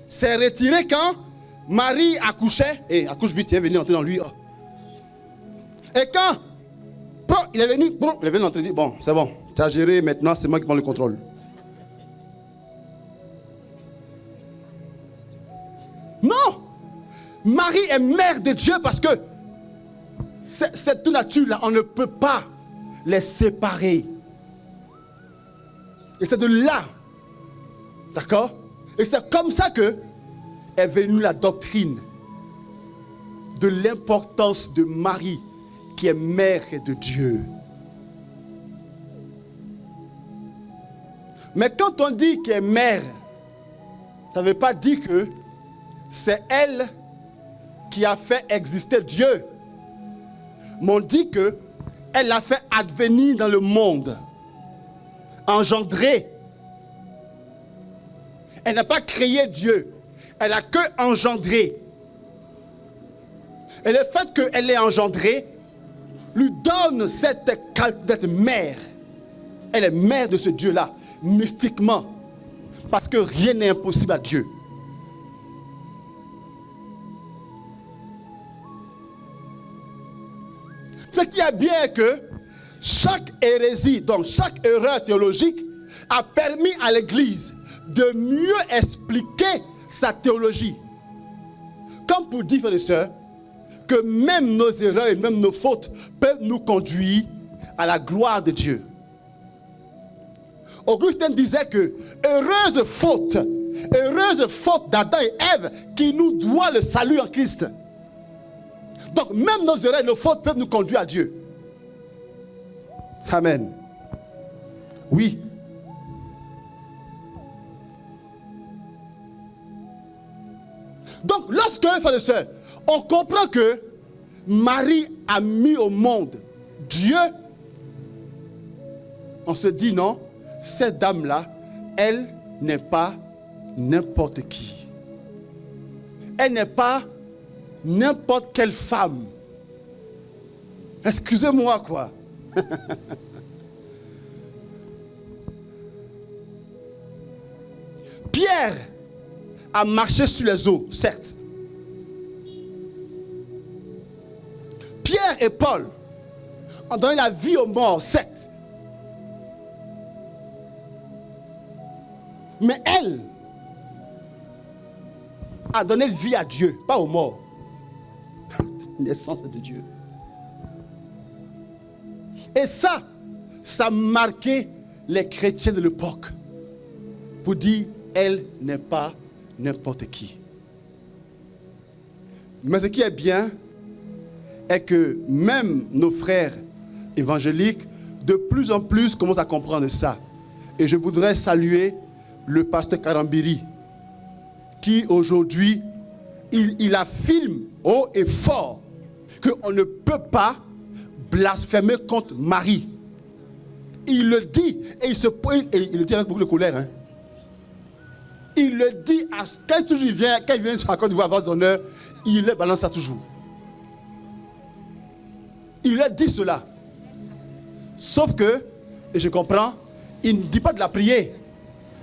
s'est retiré quand Marie accouchait? Accouche vite, il est venu entrer dans lui. Et quand il est venu entrer, il dit, bon, c'est bon, tu as géré, maintenant c'est moi qui prends le contrôle. Non! Marie est mère de Dieu parce que cette nature-là, on ne peut pas les séparer. Et c'est de là, d'accord? Et c'est comme ça que est venue la doctrine de l'importance de Marie, qui est mère de Dieu. Mais quand on dit qu'elle est mère, ça ne veut pas dire que c'est elle qui a fait exister Dieu. Mais on dit qu'elle l'a fait advenir dans le monde, engendrer. Elle n'a pas créé Dieu, elle n'a que engendré. Et le fait qu'elle ait engendré lui donne cette mère. Elle est mère de ce Dieu-là, mystiquement. Parce que rien n'est impossible à Dieu. Ce qui est bien est que chaque hérésie, donc chaque erreur théologique, a permis à l'Église de mieux expliquer sa théologie. Comme pour dire, frères et sœurs, que même nos erreurs et même nos fautes peuvent nous conduire à la gloire de Dieu. Augustin disait que heureuse faute d'Adam et Ève qui nous doit le salut en Christ. Donc même nos erreurs et nos fautes peuvent nous conduire à Dieu. Amen. Oui. Donc lorsque, frères et sœurs, on comprend que Marie a mis au monde Dieu, on se dit non, cette dame-là, elle n'est pas n'importe qui. Elle n'est pas n'importe quelle femme. Excusez-moi, quoi. Pierre a marché sur les eaux, certes. Pierre et Paul ont donné la vie aux morts, certes. Mais elle a donné vie à Dieu, pas aux morts. L'essence de Dieu. Et ça a marqué les chrétiens de l'époque pour dire, elle n'est pas n'importe qui. Mais ce qui est bien est que même nos frères évangéliques de plus en plus commencent à comprendre ça. Et je voudrais saluer le pasteur Karambiri qui aujourd'hui, il affirme haut et fort qu'on ne peut pas blasphémer contre Marie. Il le dit et il le dit avec beaucoup de colère. Hein. Il le dit quand il vient sur la Côte d'Ivoire avoir d'honneur, il le balance ça toujours. Il a dit cela. Sauf que, et je comprends, il ne dit pas de la prier.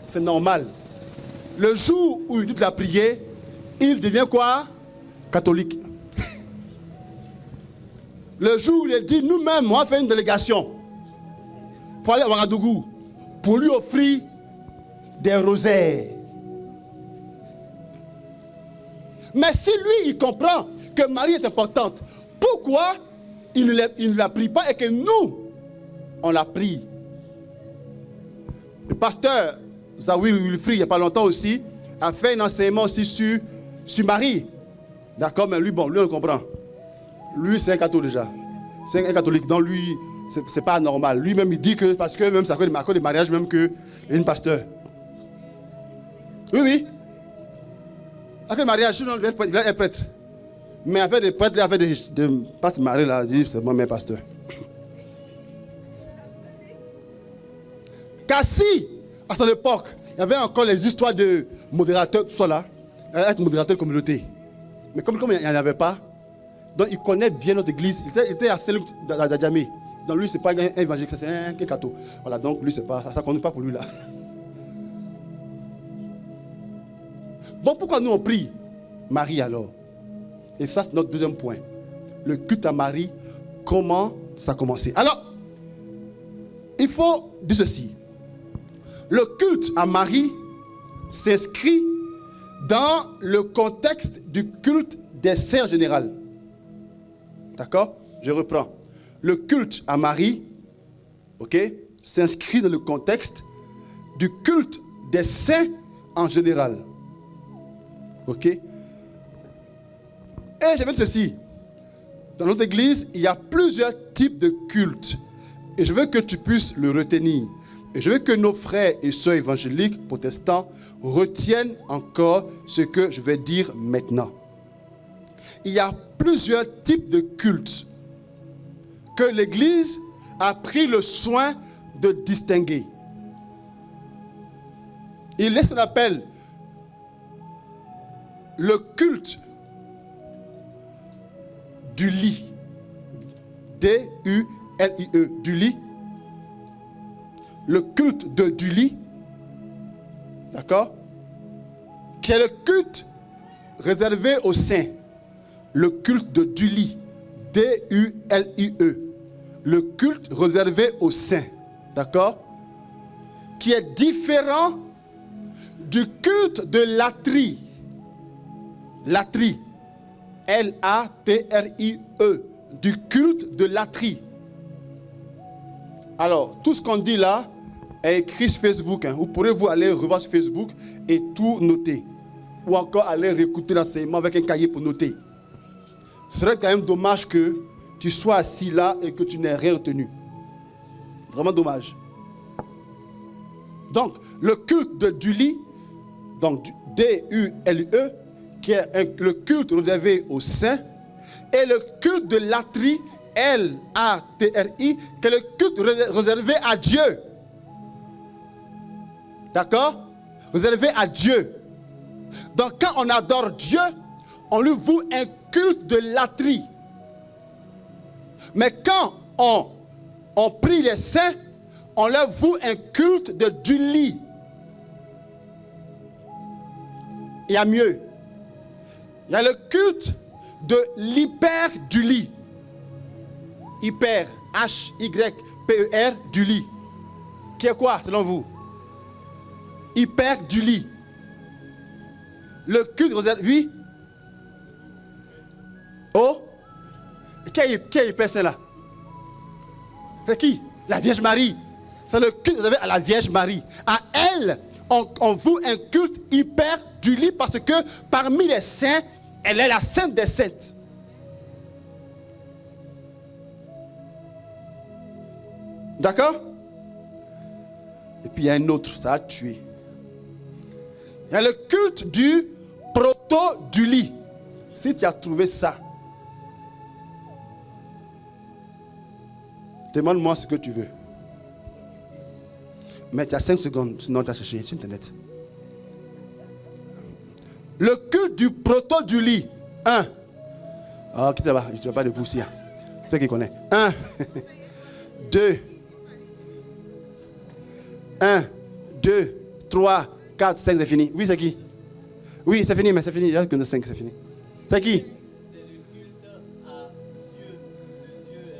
C'est normal. Le jour où il dit de la prier, il devient quoi? Catholique. Le jour où il dit, nous-mêmes, on va faire une délégation pour aller à Ouagadougou, pour lui offrir des rosaires. Mais si lui, il comprend que Marie est importante, pourquoi il ne la prie pas et que nous, on la prie? Le pasteur Zawi Wilfried, il n'y a pas longtemps aussi, a fait un enseignement aussi sur Marie. D'accord, mais lui, on le comprend. Lui, c'est un catholique déjà. C'est un catholique. Donc lui, c'est pas normal. Lui-même, il dit que, parce que même ça fait des mariages, même que une pasteur. Oui. Après le mariage, sinon, il est prêtre. Mais avec des prêtres, avec des pas se marier là, il dit c'est moi-même pasteur. Car si, à son époque, il y avait encore les histoires de modérateurs, tout ça là, être modérateur de communauté. Mais comme il n'y en avait pas, donc il connaît bien notre église. Il était à Saint-Luc d'Adjamé. Donc lui, ce n'est pas un évangélique, c'est un catho. Voilà, donc lui, c'est pas, ça ne compte pas pour lui là. Bon, pourquoi nous on prie Marie alors? Et ça, c'est notre deuxième point. Le culte à Marie, comment ça a commencé? Alors, il faut dire ceci. Le culte à Marie s'inscrit dans le contexte du culte des saints en général. D'accord? Je reprends. Le culte à Marie, s'inscrit dans le contexte du culte des saints en général. Ok? Et je vais dire ceci. Dans notre église, il y a plusieurs types de cultes. Et je veux que tu puisses le retenir. Et je veux que nos frères et sœurs évangéliques, protestants, retiennent encore ce que je vais dire maintenant. Il y a plusieurs types de cultes que l'Église a pris le soin de distinguer. Il est ce qu'on appelle le culte du lit. D-U-L-I-E, du lit. Le culte du lit. D'accord? Qui est le culte réservé aux saints. Le culte du lit. D-U-L-I-E. Le culte réservé aux saints. D'accord? Qui est différent du culte de latrie. Latrie. L-A-T-R-I-E. Du culte de latrie. Alors, tout ce qu'on dit là est écrit sur Facebook. Vous pourrez vous aller revoir sur Facebook et tout noter. Ou encore aller réécouter l'enseignement avec un cahier pour noter. Ce serait quand même dommage que tu sois assis là et que tu n'aies rien retenu. Vraiment dommage. Donc, le culte du lit, donc D-U-L-E, qui est le culte réservé aux saints, et le culte de latrie, L-A-T-R-I, qui est le culte réservé à Dieu. D'accord? Réservé à Dieu. Donc, quand on adore Dieu, on lui voue un culte de latrie. Mais quand on prie les saints, on leur voue un culte du lit. Il y a mieux. Il y a le culte de l'hyper du lit. Hyper, H-Y-P-E-R, du lit. Qui est quoi, selon vous? Hyper du lit. Le culte, vous êtes, oui? Oh? Qui est hyper saint là? C'est qui? La Vierge Marie. C'est le culte que vous avez à la Vierge Marie. À elle, on voue un culte hyper du lit parce que parmi les saints, elle est la sainte des saintes. D'accord? Et puis il y a un autre, ça a tué. Il y a le culte du proto du lit. Si tu as trouvé ça, demande-moi ce que tu veux. Mais tu as 5 secondes, sinon tu as cherché sur Internet. Le culte du proto du lit. 1. Ah, qui là-bas? Je ne sais pas de vous aussi. C'est ce qui connaît. 1. 2. 1, 2, 3, 4, 5, c'est fini. Oui, c'est qui? Oui, c'est fini, mais c'est fini. Il y a que 5, c'est fini. C'est qui? C'est le culte à Dieu,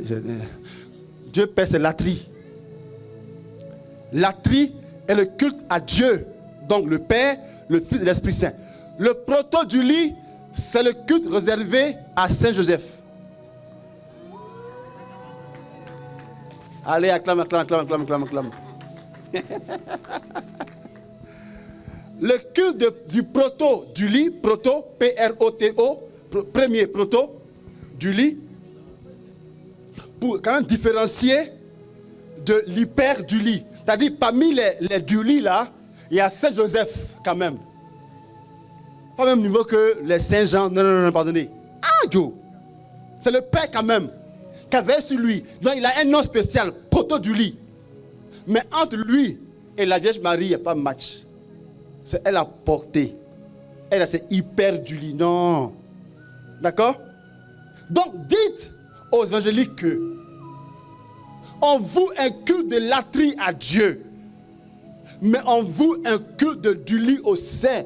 Dieu Père. Dieu Père, c'est latrie. Latrie est le culte à Dieu. Donc le Père, le Fils et l'Esprit Saint. Le proto du lit, c'est le culte réservé à Saint Joseph. Allez, acclame, acclame, acclame, acclame, acclame, acclame. Le culte du proto du lit, proto, P-R-O-T-O, premier proto du lit, pour quand même différencier de l'hyper du lit. C'est-à-dire, parmi les du lit là, il y a Saint Joseph quand même. Pas même niveau que les Saint Jean, non, pardonnez. Ah, Dieu. C'est le Père quand même. Qui avait sur lui. Donc il a un nom spécial, proto du lit. Mais entre lui et la Vierge Marie, il n'y a pas de match. C'est elle a porté. Elle, c'est hyper du lit. Non. D'accord? Donc dites aux évangéliques que on voue un culte de latrie à Dieu. Mais on voue un culte du lit au Saint.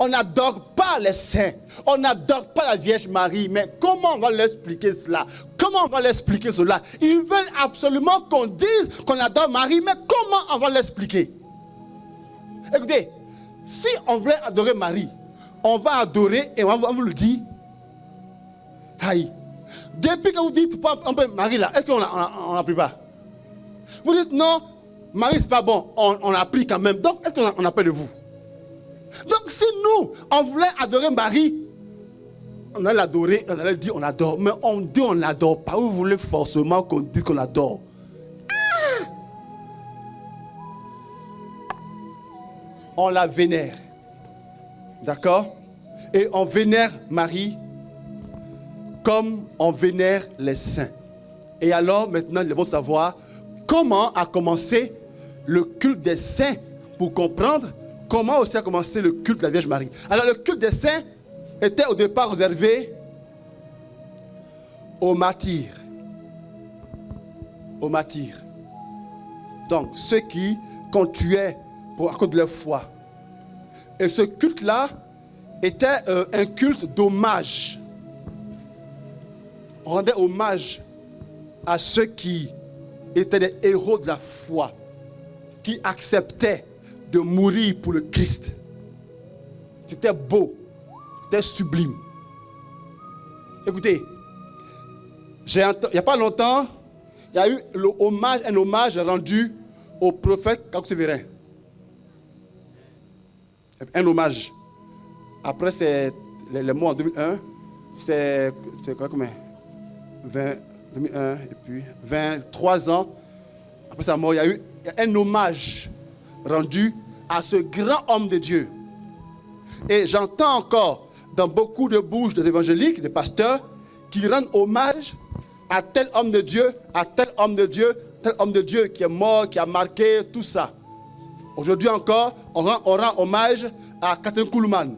On n'adore pas les saints. On n'adore pas la Vierge Marie. Mais comment on va leur expliquer cela? Comment on va leur expliquer cela? Ils veulent absolument qu'on dise qu'on adore Marie. Mais comment on va l'expliquer? Écoutez, si on voulait adorer Marie, on va adorer et on va vous le dire. Aïe. Depuis que vous dites on peut Marie là, est-ce qu'on n'a pris pas? Vous dites non, Marie c'est pas bon. On a pris quand même. Donc est-ce qu'on a peur de vous? Donc si nous, on voulait adorer Marie, on allait l'adorer, on allait dire on adore. Mais on dit on n'adore pas. Vous voulez forcément qu'on dise qu'on adore. Ah! On la vénère. D'accord? Et on vénère Marie comme on vénère les saints. Et alors maintenant, il est bon de savoir comment a commencé le culte des saints pour comprendre comment aussi a commencé le culte de la Vierge Marie. Alors le culte des saints était au départ réservé aux martyrs. Aux martyrs. Donc ceux qu'on tuait à cause de leur foi. Et ce culte-là était un culte d'hommage. On rendait hommage à ceux qui étaient des héros de la foi, qui acceptaient de mourir pour le Christ. C'était beau, c'était sublime. Écoutez, il n'y a pas longtemps, il y a eu un hommage rendu au prophète Kakou Sévérin. Un hommage. Après, c'est les mois en 2001, c'est quoi combien? 2001 et puis 23 ans après sa mort, il y a eu un hommage rendu à ce grand homme de Dieu. Et j'entends encore dans beaucoup de bouches des évangéliques, des pasteurs, qui rendent hommage à tel homme de Dieu, à tel homme de Dieu, tel homme de Dieu qui est mort, qui a marqué tout ça. Aujourd'hui encore, on rend hommage à Catherine Kuhlman.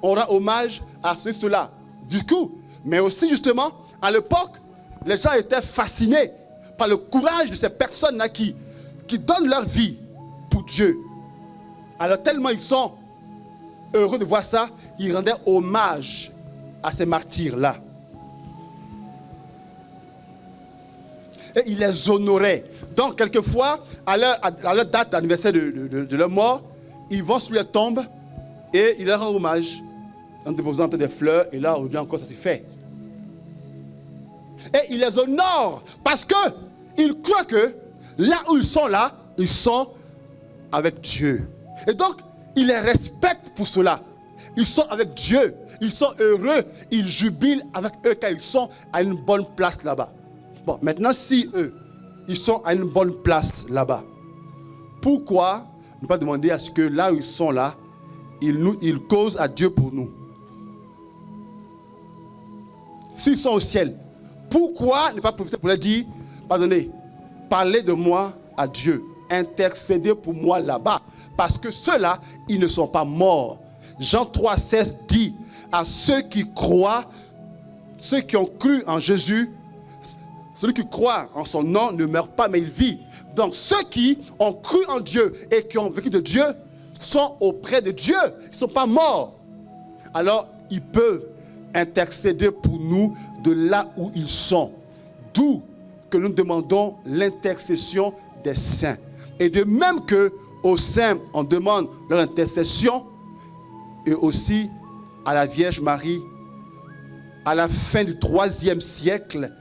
On rend hommage à cela. Du coup, Mais aussi, justement, à l'époque, les gens étaient fascinés par le courage de ces personnes-là qui donnent leur vie pour Dieu. Alors, tellement ils sont heureux de voir ça, ils rendaient hommage à ces martyrs-là. Et ils les honoraient. Donc, quelquefois, à leur date d'anniversaire de leur mort, ils vont sur les tombes et ils leur rendent hommage en déposant des fleurs. Et là, aujourd'hui encore, ça se fait. Et ils les honorent parce qu'ils croient que là où ils sont avec Dieu. Et donc, ils les respectent pour cela. Ils sont avec Dieu. Ils sont heureux. Ils jubilent avec eux car ils sont à une bonne place là-bas. Bon, maintenant, si eux, ils sont à une bonne place là-bas, pourquoi ne pas demander à ce que là où ils sont là, ils causent à Dieu pour nous? S'ils sont au ciel, pourquoi ne pas profiter pour leur dire, pardonnez, parlez de moi à Dieu, intercédez pour moi là-bas, parce que ceux-là, ils ne sont pas morts. Jean 3,16 dit à ceux qui croient, ceux qui ont cru en Jésus, celui qui croit en son nom ne meurt pas, mais il vit. Donc ceux qui ont cru en Dieu et qui ont vécu de Dieu sont auprès de Dieu. Ils ne sont pas morts. Alors ils peuvent intercéder pour nous de là où ils sont. D'où que nous demandons l'intercession des saints. Et de même que aux saints, on demande leur intercession, et aussi à la Vierge Marie, à la fin du 3e siècle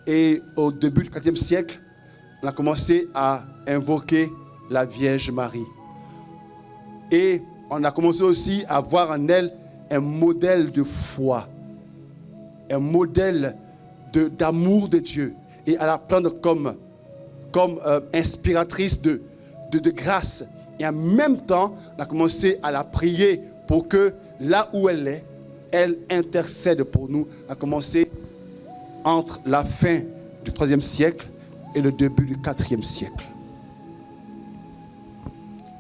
et au début du 4e siècle, on a commencé à invoquer la Vierge Marie. Et on a commencé aussi à voir en elle un modèle de foi, un modèle d'amour de Dieu, et à la prendre comme inspiratrice de grâce. Et en même temps, on a commencé à la prier pour que là où elle est, elle intercède pour nous. On a commencé entre la fin du 3e siècle et le début du 4e siècle.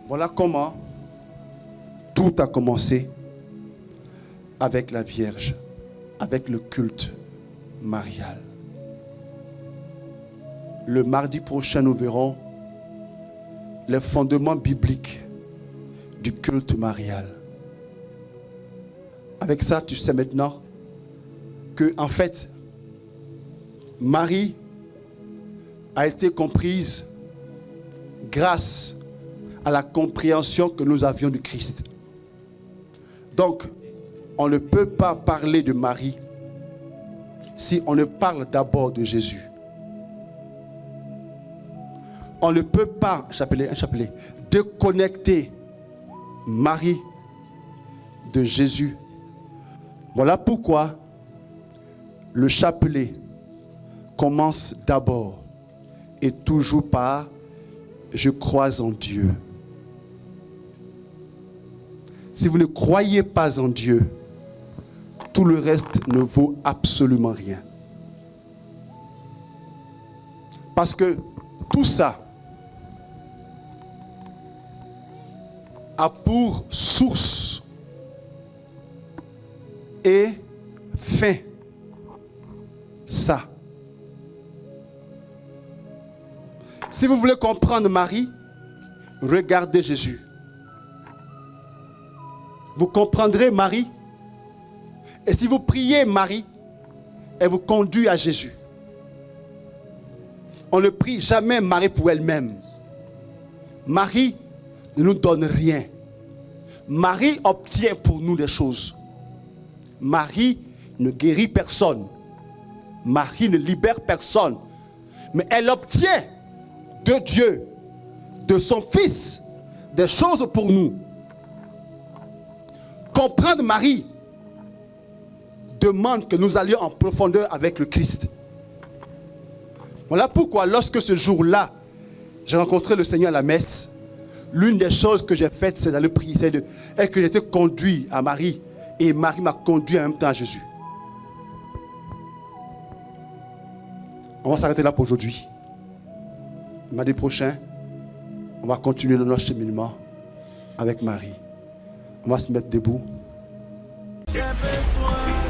Voilà comment tout a commencé avec la Vierge, avec le culte marial. Le mardi prochain, nous verrons les fondements bibliques du culte marial. Avec ça, tu sais maintenant que, en fait, Marie a été comprise grâce à la compréhension que nous avions du Christ. Donc, on ne peut pas parler de Marie si on ne parle d'abord de Jésus. On ne peut pas, déconnecter Marie de Jésus. Voilà pourquoi le chapelet commence d'abord et toujours par « Je crois en Dieu ». Si vous ne croyez pas en Dieu, tout le reste ne vaut absolument rien. Parce que tout ça a pour source et fin ça. Si vous voulez comprendre Marie, regardez Jésus. Vous comprendrez Marie. Et si vous priez Marie, elle vous conduit à Jésus. On ne prie jamais Marie pour elle-même. Marie ne nous donne rien. Marie obtient pour nous des choses. Marie ne guérit personne. Marie ne libère personne. Mais elle obtient de Dieu, de son Fils, des choses pour nous. Comprendre Marie demande que nous allions en profondeur avec le Christ. Voilà pourquoi lorsque ce jour-là, j'ai rencontré le Seigneur à la messe, l'une des choses que j'ai faites, c'est d'aller prier, et que j'ai été conduit à Marie, et Marie m'a conduit en même temps à Jésus. On va s'arrêter là pour aujourd'hui. Mardi prochain, on va continuer notre cheminement avec Marie. On va se mettre debout. J'ai besoin